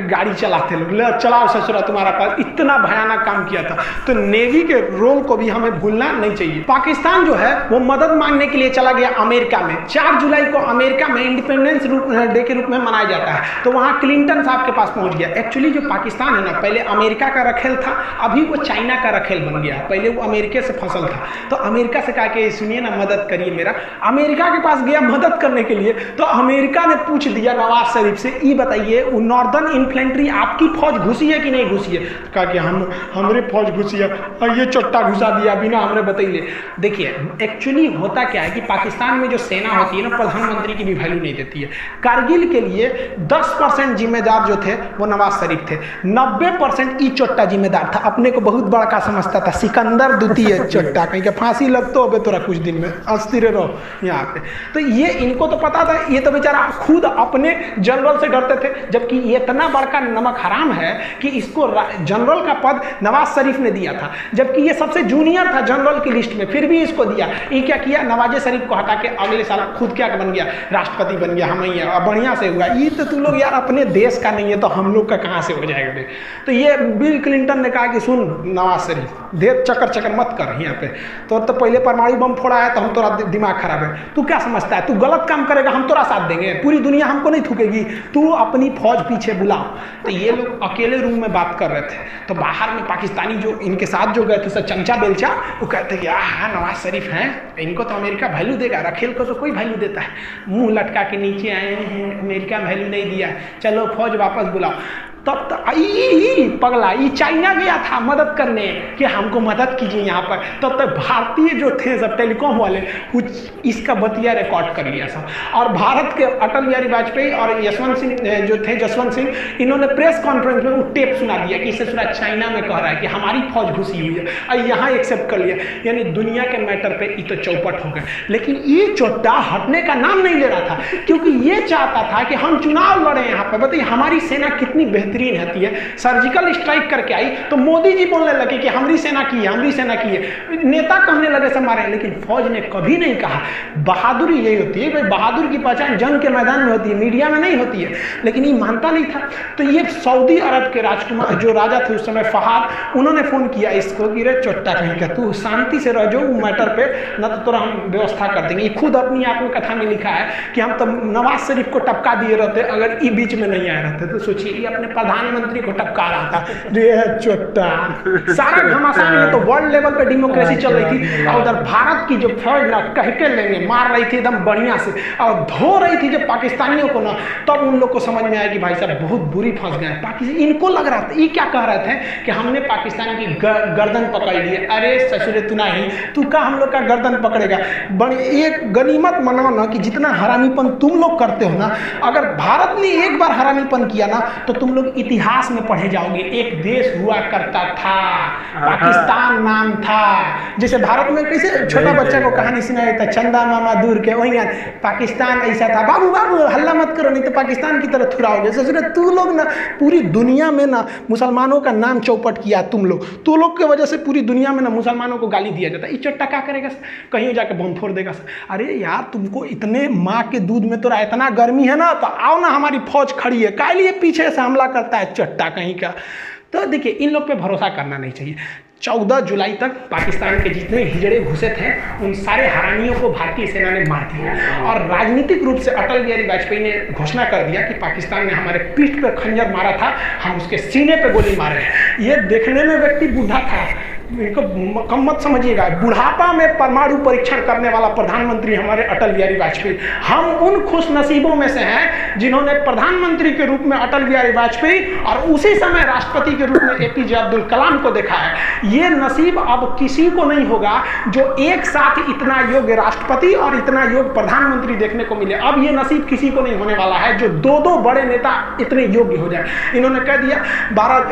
गाड़ी चलाते, लोग चलाओ ससुरा तुम्हारा पास, इतना भयानक काम किया था। तो नेवी के रोल को भी हमें भूलना नहीं चाहिए। पाकिस्तान जो है वो मदद मांगने के लिए चला गया अमेरिका में। 4 जुलाई को अमेरिका में इंडिपेंडेंस डे के रूप में मनाया जाता है, तो वहाँ क्लिंटन साहब के पास पहुँच गया। एक्चुअली जो पाकिस्तान है ना, पहले अमेरिका का रखेल था, अभी वो चाइना का रखेल बन गया। पहले वो अमेरिका से फसल था, तो अमेरिका से कहा कि सुनिए ना मदद करिए मेरा। अमेरिका के पास गया मदद करने के लिए, तो अमेरिका ने पूछ दिया नवाज शरीफ से, ये बताइए वो नॉर्दर्न इन्फेंट्री आपकी फौज घुसी है कि नहीं घुसी है। कहा कि हमारे फौज घुसी है, और ये चोट्टा घुसा दिया बिना हमने बताइए। देखिए एक्चुअली होता क्या है कि पाकिस्तान में जो सेना होती है ना, प्रधानमंत्री की भी वैल्यू नहीं देती है। कारगिल के लिए 10% जिम्मेदार जो थे वो नवाज शरीफ थे, 90% ई चोट्टा जिम्मेदार था, अपने को बहुत बड़ा का समझता था, सिकंदर द्वितीय चोट्टा, कहीं के फांसी लगतो हो तोरा कुछ दिन में अस्थिर रहो यहाँ पे। तो ये इनको तो पता था, ये तो बेचारा खुद अपने जनरल से डरते थे, जबकि ये इतना बड़का नमक हराम है कि इसको जनरल का पद नवाज शरीफ ने दिया था, जबकि ये सबसे जूनियर था जनरल की लिस्ट में, फिर भी इसको दिया। ये क्या किया, नवाज शरीफ को हटा के अगले साल खुद क्या बन गया, राष्ट्रपति बन गया, हम ही है, बढ़िया से हुआ। ये तो तुम लोग यार अपने देश का नहीं है तो हम लोग का कहाँ से हो जाएगा। तो ये बिल क्लिंटन ने कहा कि सुन नवाज शरीफ, देर चक्कर मत कर यहाँ पे, तो पहले परमाणु बम फोड़ा है तो हम तोरा दिमाग खराब है, तू क्या समझता है, तू गलत काम करेगा हम तोरा साथ देंगे, पूरी दुनिया हमको नहीं थूकेगी, तू अपनी फौज पीछे बुलाओ। तो ये लोग अकेले रूम में बात कर रहे थे, तो बाहर में पाकिस्तानी जो इनके साथ जो गए थे सब चमचा बेलचा, वो कहते कि हाँ नवाज शरीफ हैं, इनको तो अमेरिका वैल्यू देगा, रखेल को तो कोई वैल्यू देता है, मुंह लटका के नीचे आए हैं, अमेरिका वैल्यू नहीं दिया, चलो फौज वापस बुलाओ। तब तक पगला ये चाइना गया था मदद करने कि हमको मदद कीजिए यहाँ पर, तब तक भारतीय जो थे सब टेलीकॉम वाले कुछ इसका बतिया रिकॉर्ड कर लिया सब, और भारत के अटल बिहारी वाजपेयी और यशवंत सिंह जो थे जसवंत सिंह, इन्होंने प्रेस कॉन्फ्रेंस में वो टेप सुना दिया कि इसे सुना चाइना में कह रहा है कि हमारी फौज घुसी हुई है, और यहाँ एक्सेप्ट कर लिया। यानी दुनिया के मैटर पर ये तो चौपट हो गए, लेकिन ये चोट्टा हटने का नाम नहीं ले रहा था, क्योंकि ये चाहता था कि हम चुनाव लड़े यहाँ पर। बताइए हमारी सेना कितनी बेहतरीन रहती है, सर्जिकल स्ट्राइक करके आई तो मोदी जी बोलने लगे कि हमारी सेना की है, हमारी सेना की है, नेता कहने लगे से मारे, लेकिन फौज ने कभी नहीं कहा। बहादुरी यही होती है, भाई बहादुर की पहचान जंग के मैदान में होती है, मीडिया में नहीं होती है, लेकिन ये मानता नहीं था। तो ये सऊदी अरब के राजकुमार जो राजा थे उस समय फहाद, उन्होंने फोन किया इसको कि रे चोट्टा कहीं का तू शांति से रह जाओ मैटर पे, न तो तुरंत हम व्यवस्था कर देंगे। ये खुद अपनी आत्मकथा में लिखा है कि हम तो नवाज शरीफ को टपका दिए रहते अगर ये बीच में नहीं आए रहते। तो सोचिए ये अपने प्रधानमंत्री को टपका रहा था, रे चोट्टा सारा घमासान। ये तो वर्ल्ड लेवल पे डेमोक्रेसी चल रही थी, और उधर भारत की जो फौज ना कह के लेंगे मार रही थी एकदम बढ़िया से, और धो रही थी जब पाकिस्तानियों को ना, तब उन लोग को समझ में आया कि भाई साहब बहुत बुरी फंस गए पाकिस्तान। इनको लग रहा था, ये क्या कह रहे थे कि हमने पाकिस्तान की गर्दन पकड़ ली है। अरे ससुरे तू नहीं, तू का हम लोग का गर्दन पकड़ेगा। बड़ी एक गनीमत मनाओ ना कि जितना हरामीपन तुम लोग करते हो ना, अगर भारत ने एक बार हरामीपन किया ना तो तुम लोग लोग इतिहास में पढ़े जाओगे। एक देश हुआ करता था, पाकिस्तान नाम था। जैसे भारत में कैसे छोटा बच्चा को कहानी सुनाया जाता, चंदा मामा दूर के, वही पाकिस्तान ऐसा था, बाबू बाबू हल्ला मत करो नहीं तो पाकिस्तान की तरह थुराओगे। सोच रहे तू लोग ना पूरी दुनिया में ना मुसलमानों का नाम चौपट किया तुम लोग, तो लोग की वजह से पूरी दुनिया में ना मुसलमानों को गाली दिया जाता है। ये चट्टा क्या करेगा, कहीं जाके बम फोड़ देगा। अरे यार तुमको इतने माँ के दूध में तो इतना गर्मी है ना, तो आओ ना हमारी फौज खड़ी है, काय लिए पीछे से हमला करता है चट्टा कहीं का। तो देखिए इन लोग पे भरोसा करना नहीं चाहिए। 14 जुलाई तक पाकिस्तान के जितने हिजड़े घुसे थे उन सारे हरामियों को भारतीय सेना ने मार दिया। और राजनीतिक रूप से अटल बिहारी वाजपेयी ने घोषणा कर दिया कि पाकिस्तान ने हमारे पीठ पर खंजर मारा था, हम उसके सीने पे गोली मारे। ये देखने में व्यक्ति बूढ़ा था, इनको कम मत समझिएगा। बुढ़ापा में परमाणु परीक्षण करने वाला प्रधानमंत्री हमारे अटल बिहारी वाजपेयी। हम उन खुश नसीबों में से हैं जिन्होंने प्रधानमंत्री के रूप में अटल बिहारी वाजपेयी और उसी समय राष्ट्रपति के रूप में एपीजे अब्दुल कलाम को देखा है। ये नसीब अब किसी को नहीं होगा जो एक साथ इतना योग्य राष्ट्रपति और इतना योग्य प्रधानमंत्री देखने को मिले। अब ये नसीब किसी को नहीं होने वाला है जो दो बड़े नेता इतने योग्य हो जाए। इन्होंने कह दिया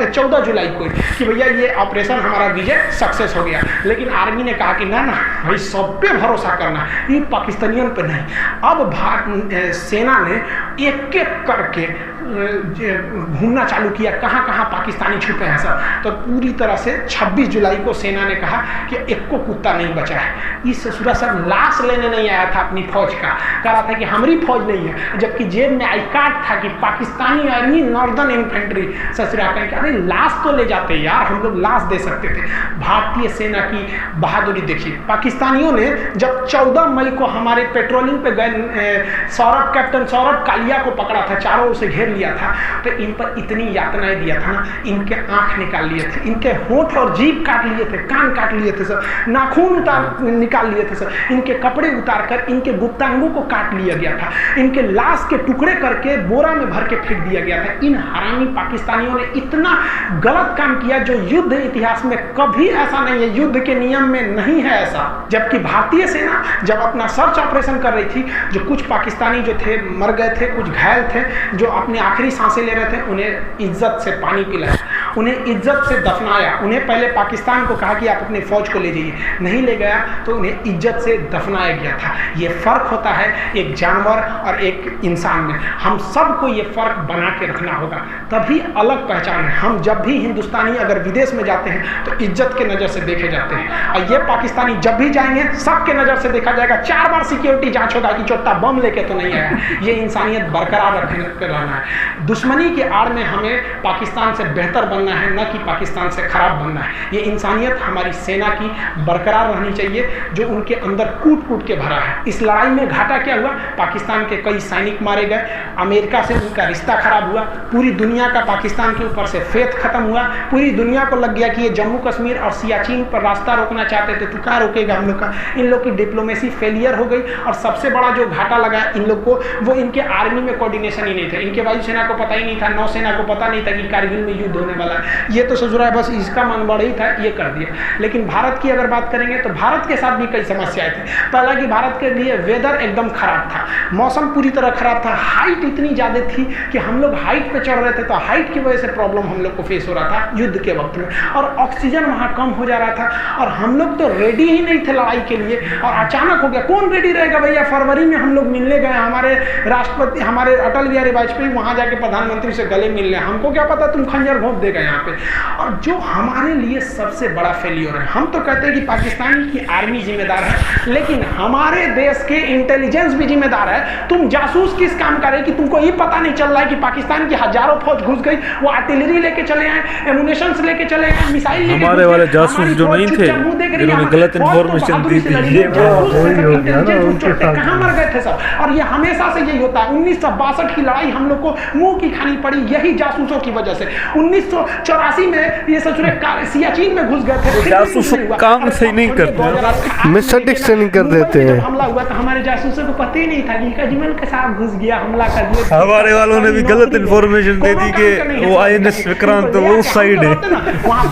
14 जुलाई को कि भैया ये ऑपरेशन हमारा विजय सक्सेस हो गया, लेकिन आर्मी ने कहा कि ना ना भाई सब पे भरोसा करना, ये पाकिस्तानियों पे नहीं। अब सेना ने एक एक करके घूमना चालू किया कहाँ कहाँ पाकिस्तानी छुपे हैं सर। तो पूरी तरह से 26 जुलाई को सेना ने कहा कि एक को कुत्ता नहीं बचा है। इस ससुरा सर लाश लेने नहीं आया था अपनी फौज का, कह रहा था कि हमारी फौज नहीं है, जबकि जेब में आई कार्ड था कि पाकिस्तानी आर्मी नॉर्दर्न इन्फेंट्री। ससुरा कहें कि अरे लाश तो ले जाते यार, हम लोग लाश दे सकते थे। भारतीय सेना की बहादुरी देखिए। पाकिस्तानियों ने जब 14 मई को हमारे पेट्रोलिंग पे गए कैप्टन सौरभ कालिया को पकड़ा था, चारों ओर से घेर लिया था, तो इन पर इतनी यातनाएं दिया था ना, इनके आंख निकाल लिए थे, इनके होंठ और जीभ काट लिए थे, कान काट लिए थे सर, नाखून निकाल लिए थे सर, इनके कपड़े उतार कर इनके गुप्तांगों को काट लिया गया था, इनके लाश के टुकड़े करके बोरा में भर के फेंक दिया गया था। इन हरामी पाकिस्तानियों ने इतना गलत काम किया जो युद्ध इतिहास में कभी ऐसा नहीं है, युद्ध के नियम में नहीं है ऐसा। जबकि भारतीय सेना जब अपना सर्च ऑपरेशन कर रही थी, जो कुछ पाकिस्तानी जो थे मर गए थे, कुछ घायल थे, जो अपने आखिरी सांसें ले रहे थे, उन्हें इज्जत से पानी पिलाया, उन्हें इज्जत से दफनाया। उन्हें पहले पाकिस्तान को कहा कि आप अपने फौज को ले जाइए, नहीं ले गया तो उन्हें इज्जत से दफनाया गया था। ये फर्क होता है एक जानवर और एक इंसान में। हम सबको ये फर्क बना के रखना होगा, तभी अलग पहचान है। हम जब भी हिंदुस्तानी अगर विदेश में जाते हैं तो इज्जत के नज़र से देखे जाते हैं, और ये पाकिस्तानी जब भी जाएंगे सबके नज़र से देखा जाएगा। 4 बार सिक्योरिटी जांच होगा कि चोट्टा बम लेके तो नहीं आया। ये इंसानियत बरकरार रखने रहना है। दुश्मनी के आड़ में हमें पाकिस्तान से बेहतर बनना है, न कि पाकिस्तान से खराब बनना है। ये इंसानियत हमारी सेना की बरकरार रहनी चाहिए जो उनके अंदर कूट कूट के भरा है। इस लड़ाई में घाटा क्या हुआ, पाकिस्तान के कई सैनिक मारे गए, अमेरिका से उनका रिश्ता खराब हुआ, पूरी दुनिया का पाकिस्तान के ऊपर से फेथ खत्म हुआ, पूरी दुनिया को लग गया कि ये जम्मू कश्मीर और सियाचिन पर रास्ता रोकना चाहते थे, तो क्या रोकेगा हम लोग का। इन लोग की डिप्लोमेसी फेलियर हो गई, और सबसे बड़ा जो घाटा लगा इन लोग को, वो इनके आर्मी में कोऑर्डिनेशन ही नहीं था। इनके वायुसेना को पता ही नहीं था, नौसेना को पता नहीं था कि कारगिल में युद्ध होने वाला है। ये तो ससुरा बस इसका मन बड़ा ही था, ये कर दिया। लेकिन भारत की अगर बात करेंगे तो भारत के साथ भी कई समस्याएं थी। पहला कि भारत के लिए वेदर एकदम खराब था, मौसम पूरी तरह खराब था, हाइट इतनी ज़्यादा थी कि हम लोग हाइट पे चढ़ रहे थे तो हाइट की वजह से प्रॉब्लम हम लोग को फेस हो रहा था युद्ध के वक्त में, और ऑक्सीजन वहाँ कम हो जा रहा था, और हम लोग तो रेडी ही नहीं थे लड़ाई के लिए। और अचानक हो गया, कौन रेडी रहेगा भैया। फरवरी में हम लोग मिलने गए, हमारे राष्ट्रपति हमारे अटल बिहारी वाजपेयी वहाँ जाके प्रधानमंत्री से गले मिलने, हमको क्या पता तुम खंजर घोंप देगा यहाँ पे। और जो हमारे लिए सबसे बड़ा फेलियर है, हम तो कहते हैं कि पाकिस्तान की आर्मी जिम्मेदार है, लेकिन हमारे देश के इंटेलिजेंस भी जिम्मेदार है। तुम जासूस किस काम का रहे कि तुमको ये पता नहीं चल रहा है कि पाकिस्तान की हजारों फौज घुस गई, वो आर्टिलरी लेके चले आए, एमुनेशंस लेके चले आए, मिसाइल लेके हमारे वाले जासूस जो नहीं थे, जिन्होंने गलत इन्फॉर्मेशन दी थी, कहाँ मर गए थे सब। और ये हमेशा से यही होता है। 1962 की लड़ाई हम लोग को मुंह की खानी पड़ी यही जासूसों की वजह से। 84 में ये ससुरे सियाचिन में घुस गए थे, फिर भी जासूस कुछ नहीं हुआ। काम और सही नहीं अब करते। 2008 में मिसअंडरस्टैंडिंग कर देते जब हैं। हमला हुआ तो हमारे जासूसों को पता ही नहीं था कि इनका जीवन के साथ घुस गया, हमला कर दिया। हमारे वालों ने भी गलत इन्फॉर्मेशन दे दी कि वो INS विक्रांत वो उस साइड है।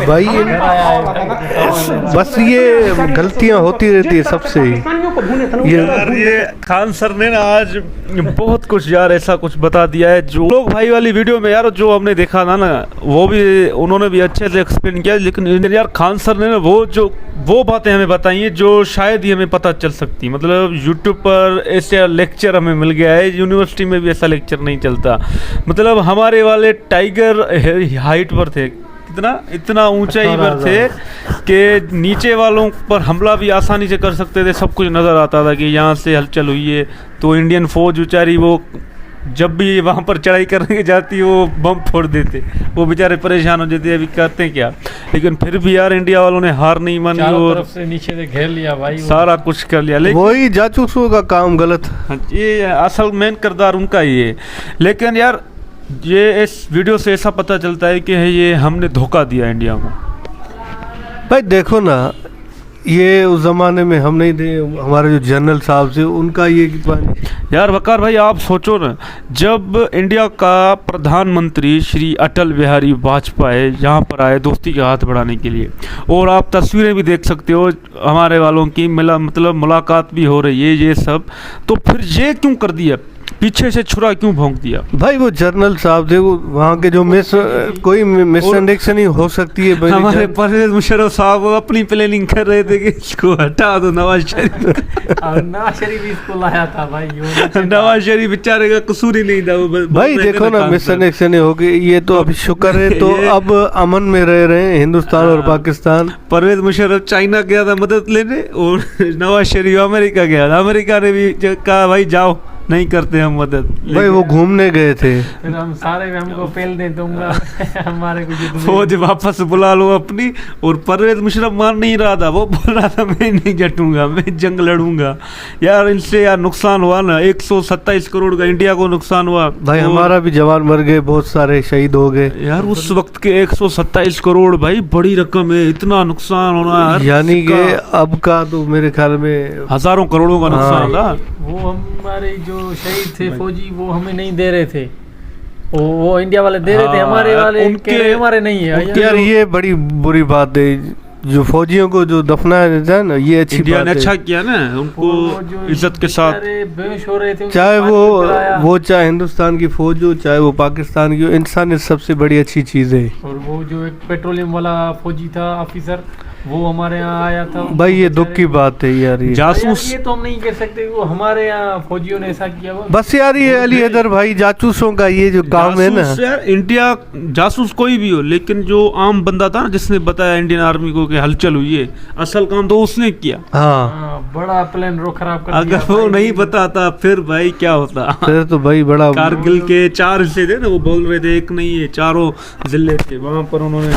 भाई बस ये गलतियां होती रहती है सबसे ही। ये खान सर ने ना आज बहुत कुछ यार ऐसा कुछ बता दिया है जो लोग भाई वाली वीडियो में यार जो हमने देखा था ना वो भी उन्होंने भी अच्छे से एक्सप्लेन किया, लेकिन यार खान सर ने ना वो बातें हमें बताई हैं जो शायद ही हमें पता चल सकती। मतलब यूट्यूब पर ऐसे लेक्चर हमें मिल गया है, यूनिवर्सिटी में भी ऐसा लेक्चर नहीं चलता। मतलब हमारे वाले टाइगर हाइट पर थे, इतना ऊंचाई पर थे कि नीचे वालों पर हमला भी आसानी से कर सकते थे। सब कुछ नज़र आता था कि यहाँ से हलचल हुई है तो इंडियन फौज बेचारी वो जब भी वहाँ पर चढ़ाई करने जाती वो बम फोड़ देते, वो बेचारे परेशान हो जाते अभी करते हैं क्या। लेकिन फिर भी यार इंडिया वालों ने हार नहीं मानी और तरफ से नीचे से घेर लिया भाई, सारा कुछ कर लिया। लेकिन वही जासूसों का काम गलत। ये असल मेन किरदार उनका ही है। लेकिन यार ये इस वीडियो से ऐसा पता चलता है कि ये हमने धोखा दिया इंडिया को। भाई देखो ना, ये उस जमाने में हम नहीं थे, हमारे जो जनरल साहब थे उनका ये यार वकार भाई आप सोचो ना, जब इंडिया का प्रधानमंत्री श्री अटल बिहारी वाजपेयी यहाँ पर आए दोस्ती के हाथ बढ़ाने के लिए, और आप तस्वीरें भी देख सकते हो हमारे वालों की मतलब मुलाकात भी हो रही है ये सब, तो फिर ये क्यों कर दिया, पीछे से छुरा क्यों भोंक दिया? भाई वो जनरल साहब थे, वो वहाँ के जो कोई मिसअंडरस्टैंडिंग हो सकती है। हमारे परवेज मुशर्रफ साहब अपनी प्लानिंग कर रहे थे कि इसको हटा दो नवाज शरीफ। नवाज शरीफ इसको लाया था भाई, नवाज शरीफ बेचारे का कसूर ही नहीं था वो। भाई देखो ना मिसअंडरस्टैंडिंग हो गई, ये तो अभी शुक्र है तो अब अमन में रह रहे हैं हिंदुस्तान और पाकिस्तान। परवेज मुशर्रफ चाइना गया था मदद लेने और नवाज शरीफ अमेरिका गया था, अमेरिका ने भी कहा भाई जाओ नहीं करते हम मदद। भाई वो घूमने गए थे, फिर हम सारे हमको पेल दे दूंगा हमारे को फौज वापस बुला लो अपनी। और परवेज मुशर्रफ मान नहीं रहा था, वो बोल रहा था मैं नहीं जटूंगा, मैं जंग लड़ूंगा। यार इनसे यार नुकसान हुआ ना, 127 करोड़ का इंडिया को नुकसान हुआ भाई। हमारा भी जवान मर गए, बहुत सारे शहीद हो गए यार उस वक्त के 127 करोड़ भाई बड़ी रकम है, इतना नुकसान होना यानी कि अब का तो मेरे ख्याल में हजारों करोड़ों का नुकसान था। वो हमारे जो शहीद थे फौजी वो हमें नहीं दे रहे थे, वो इंडिया वाले दे रहे थे, हमारे वाले उनके हमारे नहीं है यार। ये बड़ी बुरी बात है, जो फौजियों को जो दफनाया जाता है ना, ये अच्छी इंडिया बात ने है। अच्छा किया ना उनको इज्जत के साथ। बेहोश हो रहे थे, चाहे वो चाहे हिंदुस्तान की फौज हो चाहे वो पाकिस्तान की हो, इंसानियत सबसे बड़ी अच्छी चीज है। और वो जो एक पेट्रोलियम वाला फौजी था ऑफिसर, वो हमारे यहाँ आया था। भाई ये दुख की बात है यार, ये जासूस ये तो हम नहीं कह सकते वो हमारे यहाँ फौजियों ने ऐसा किया हुआ। बस यार ये अली हैदर भाई जासूसों का ये जो काम है ना यार, इंडिया जासूस कोई भी हो, लेकिन जो आम बंदा था ना जिसने बताया इंडियन आर्मी को कि हलचल हुई है, असल काम तो उसने किया। हाँ, बड़ा प्लान रो खराब कर अगर वो नहीं बताता फिर भाई क्या होता। फिर तो भाई बड़ा कारगिल के 4 हिस्से थे ना, वो बोल रहे थे एक नहीं है 4 जिले थे, वहां पर उन्होंने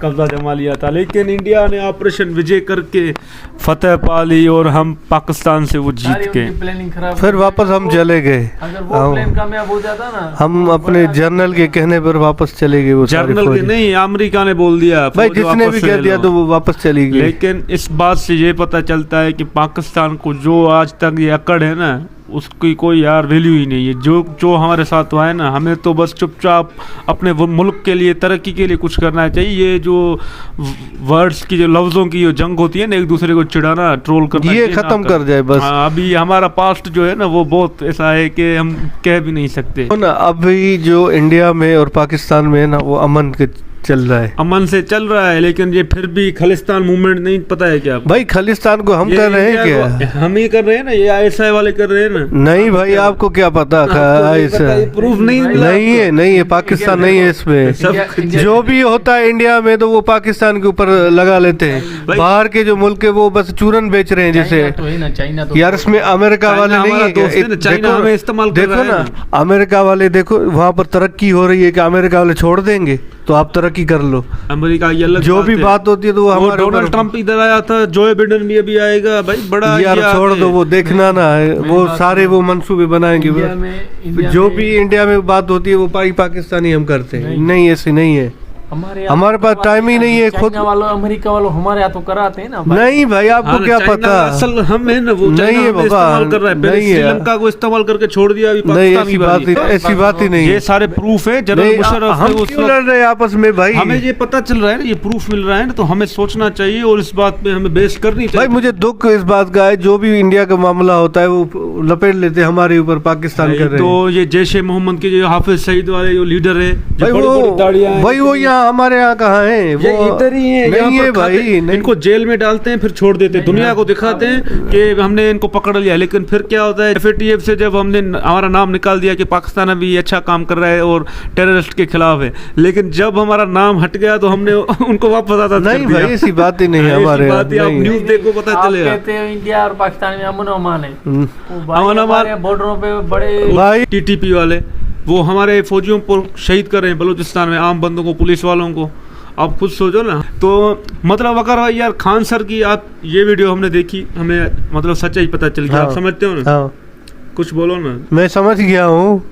कब्जा जमा लिया था। लेकिन इंडिया ने ऑपरेशन विजय करके फतेह पा ली और हम पाकिस्तान से वो जीत के प्लानिंग खराब, फिर वापस हम चले गए। अगर वो प्लान कामयाब हो जाता ना, हम अपने जनरल के कहने पर वापस चले गए। वो जनरल के नहीं, अमेरिका ने बोल दिया भाई, जिसने भी कह दिया तो वो वापस चली गई। लेकिन इस बात से ये पता चलता है कि पाकिस्तान को जो आज तक ये अकड़ है ना, उसकी कोई यार वैल्यू ही नहीं है। जो हमारे साथ हुआ है ना, हमें तो बस चुपचाप अपने मुल्क के लिए, तरक्की के लिए कुछ करना चाहिए। ये जो वर्ड्स की, जो लफ्ज़ों की जो जंग होती है ना, एक दूसरे को चिढ़ाना, ट्रोल करना, ये खत्म कर जाए बस। अभी हमारा पास्ट जो है ना वो बहुत ऐसा है कि हम कह भी नहीं सकते ना। अभी जो इंडिया में और पाकिस्तान में है ना, वो अमन के चल रहा है, अमन से चल रहा है। लेकिन ये फिर भी खालिस्तान मूवमेंट नहीं, पता है क्या भाई? खालिस्तान को हम कर रहे हैं क्या? हम ही कर रहे हैं ना, ये ISI वाले कर रहे हैं ना। नहीं भाई, आपको क्या पता? प्रूफ नहीं है, पाकिस्तान नहीं है इसमें। जो भी होता है इंडिया में तो वो पाकिस्तान के ऊपर लगा लेते हैं। बाहर के जो मुल्क है वो बस चूरन बेच रहे हैं। जैसे चाइना तो यार, इसमें अमेरिका वाले नहीं है, चाइना हमें इस्तेमाल कर देखो रहा है ना, अमेरिका वाले देखो वहाँ पर तरक्की हो रही है कि अमेरिका वाले छोड़ देंगे तो आप तरक्की कर लो। अमेरिका ये अलग जो भी बात होती है तो वो हमारे डोनाल्ड ट्रंप इधर आया था, जो बाइडेन भी अभी आएगा भाई, बड़ा यार छोड़ दो, वो देखना ना है, वो सारे वो मंसूबे बनाएंगे। जो भी इंडिया में बात होती है वो पाकिस्तानी हम करते हैं। नहीं, ऐसे नहीं है। हमारे पास टाइम ही नहीं है खुद। वालों अमेरिका वालों हमारे यहाँ तो कराते हैं ना। नहीं भाई, आपको क्या पता। असल हम है ना, वो नहीं है बाबा, इस्तेमाल कर रहा है, पहले नहीं है। श्रीलंका को इस्तेमाल करके छोड़ दिया, अभी नहीं, पाकिस्तान ऐसी बात ही नहीं ये है। सारे प्रूफ है। जनरल मुशर्रफ हम क्यों लड़ रहे हैं आपस में भाई? हमें ये पता चल रहा है ना, ये प्रूफ मिल रहा है ना, तो हमें सोचना चाहिए और इस बात पे हमें बेस करनी चाहिए। भाई मुझे दुख इस बात का है, जो भी इंडिया का मामला होता है वो लपेट लेते हैं हमारे ऊपर, पाकिस्तान कर रहे तो हैं। ये जैश ए मोहम्मद के जो हाफिज सईद वाले जो लीडर है, जो भाई बड़ी-बड़ी दाढ़ियां हैं, भाई वो यहाँ हमारे यहाँ कहाँ है? ये वो इधर ही है, नहीं है यहाँ पर भाई, खाते- नहीं। इनको जेल में डालते हैं, फिर छोड़ देते हैं, दुनिया को दिखाते हैं कि हमने इनको पकड़ लिया। लेकिन फिर क्या होता है, FATF से जब हमने हमारा नाम निकाल दिया कि पाकिस्तान अभी अच्छा काम कर रहा है और टेररिस्ट के खिलाफ है, लेकिन जब हमारा नाम हट गया तो हमने उनको वापस आता नहीं भाई, ऐसी बात ही नहीं है हमारे यहाँ, आप नहीं। न्यूज देखो पता आप चलेगा। कहते हो इंडिया और पाकिस्तान में अमन अमान है, हम्म। अमन अमान- बॉर्डरों पे बड़े भाई TTP वाले वो हमारे फौजियों को शहीद कर रहे हैं बलूचिस्तान में, आम बंदों को, पुलिस वालों को। आप खुद सोचो ना। तो मतलब अगर यार खान सर की आप ये वीडियो हमने देखी, हमें मतलब सच्चाई पता चल गया। हाँ। आप समझते हो ना? हाँ, कुछ बोलो ना। मैं समझ गया हूँ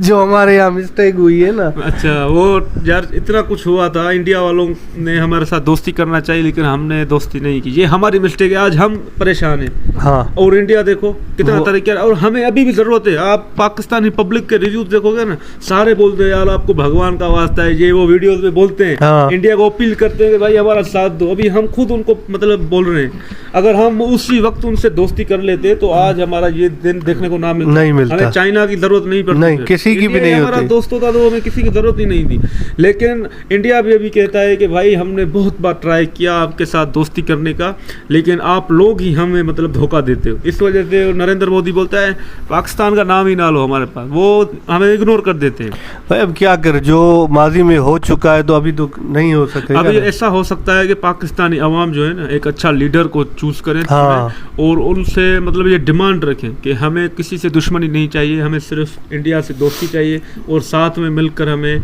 जो हमारे यहाँ मिस्टेक हुई है ना। अच्छा, वो यार इतना कुछ हुआ था, इंडिया वालों ने हमारे साथ दोस्ती करना चाहिए, लेकिन हमने दोस्ती नहीं की। ये हमारी मिस्टेक है, आज हम परेशान हैं। हाँ, और इंडिया देखो कितना वो- तरीके, और हमें अभी भी जरूरत है। आप पाकिस्तानी पब्लिक के रिव्यूज देखोगे ना, सारे बोलते हैं यार आपको भगवान का वास्ता है, ये वो वीडियोस में बोलते हैं। हाँ। इंडिया को अपील करते हैं कि भाई हमारा साथ दो। अभी हम खुद उनको मतलब बोल रहे हैं, अगर हम उसी वक्त उनसे दोस्ती कर लेते तो आज हमारा ये दिन देखने को ना मिलता। नहीं मिलता। हमें चाइना की जरूरत नहीं पड़ती, नहीं, किसी की भी इंडिया नहीं हमारा होती। दोस्त होता तो हमें किसी की जरूरत ही नहीं थी। लेकिन इंडिया भी अभी कहता है कि भाई हमने बहुत बार ट्राई किया आपके साथ दोस्ती करने का, लेकिन आप लोग ही हमें मतलब धोखा देते हो। इस वजह से नरेंद्र मोदी बोलता है पाकिस्तान का नाम ही ना लो हमारे पास, वो हमें इग्नोर कर देते हैं। भाई अब क्या कर, जो माजी में हो चुका है तो अभी तो नहीं हो सकेगा अभी ना। ऐसा हो सकता है कि पाकिस्तानी अवाम जो है ना, एक अच्छा लीडर को चूज करें हाँ। और उनसे मतलब ये डिमांड रखें कि हमें किसी से दुश्मनी नहीं चाहिए, हमें सिर्फ इंडिया से दोस्ती चाहिए और साथ में मिलकर हमें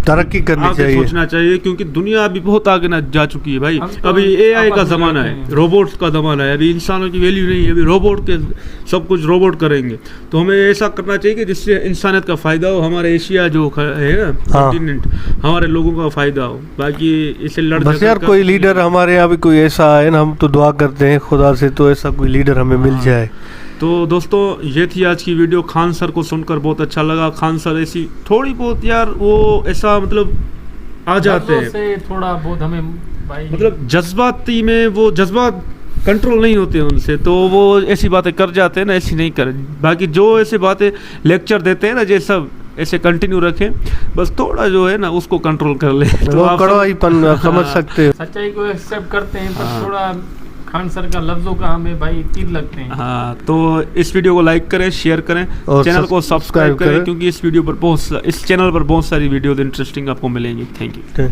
तरक्की करनी आगे चाहिए। सोचना चाहिए, क्योंकि दुनिया अभी बहुत आगे ना जा चुकी है भाई। हम तो अभी AI का आपस में जमाना लड़ते है, हैं। रोबोट्स का जमाना है। अभी इंसानों की वैल्यू नहीं है, अभी रोबोट के सब कुछ रोबोट करेंगे। तो हमें ऐसा करना चाहिए कि जिससे इंसानियत का फायदा हो, हमारे एशिया जो है ना हाँ। कॉन्टिनेंट, हमारे लोगों का फायदा हो। बाकी इसे लड़ बस झगड़ यार कर- कोई लीडर हमारे यहाँ भी कोई ऐसा आए ना, हम तो दुआ करते हैं खुदा से तो ऐसा कोई लीडर हमें मिल हाँ। जाए। तो दोस्तों ये थी आज की वीडियो। खान सर को सुनकर बहुत अच्छा लगा। खान सर ऐसी थोड़ी बहुत यार वो ऐसा मतलब आ जाते हैं, से थोड़ा बहुत हमें भाई मतलब जज्बाती में वो जज्बात कंट्रोल नहीं होते उनसे, तो वो ऐसी बातें कर जाते हैं ना, ऐसी नहीं कर। बाकी जो ऐसी बातें लेक्चर देते हैं ना, ये सब ऐसे कंटिन्यू रखें, बस थोड़ा जो है ना उसको कंट्रोल कर ले तो वो आप कड़वाईपन समझ सकते हो। सच्चाई को एक्सेप्ट करते हैं, पर हाँ। थोड़ा खान सर का लफ्जों का हमें भाई तीर लगते हैं। हाँ, तो इस वीडियो को लाइक करें, शेयर करें, और चैनल को सब्सक्राइब करें, करें। क्योंकि इस वीडियो पर इस चैनल पर बहुत सारी वीडियो इंटरेस्टिंग आपको मिलेंगी। Thank you.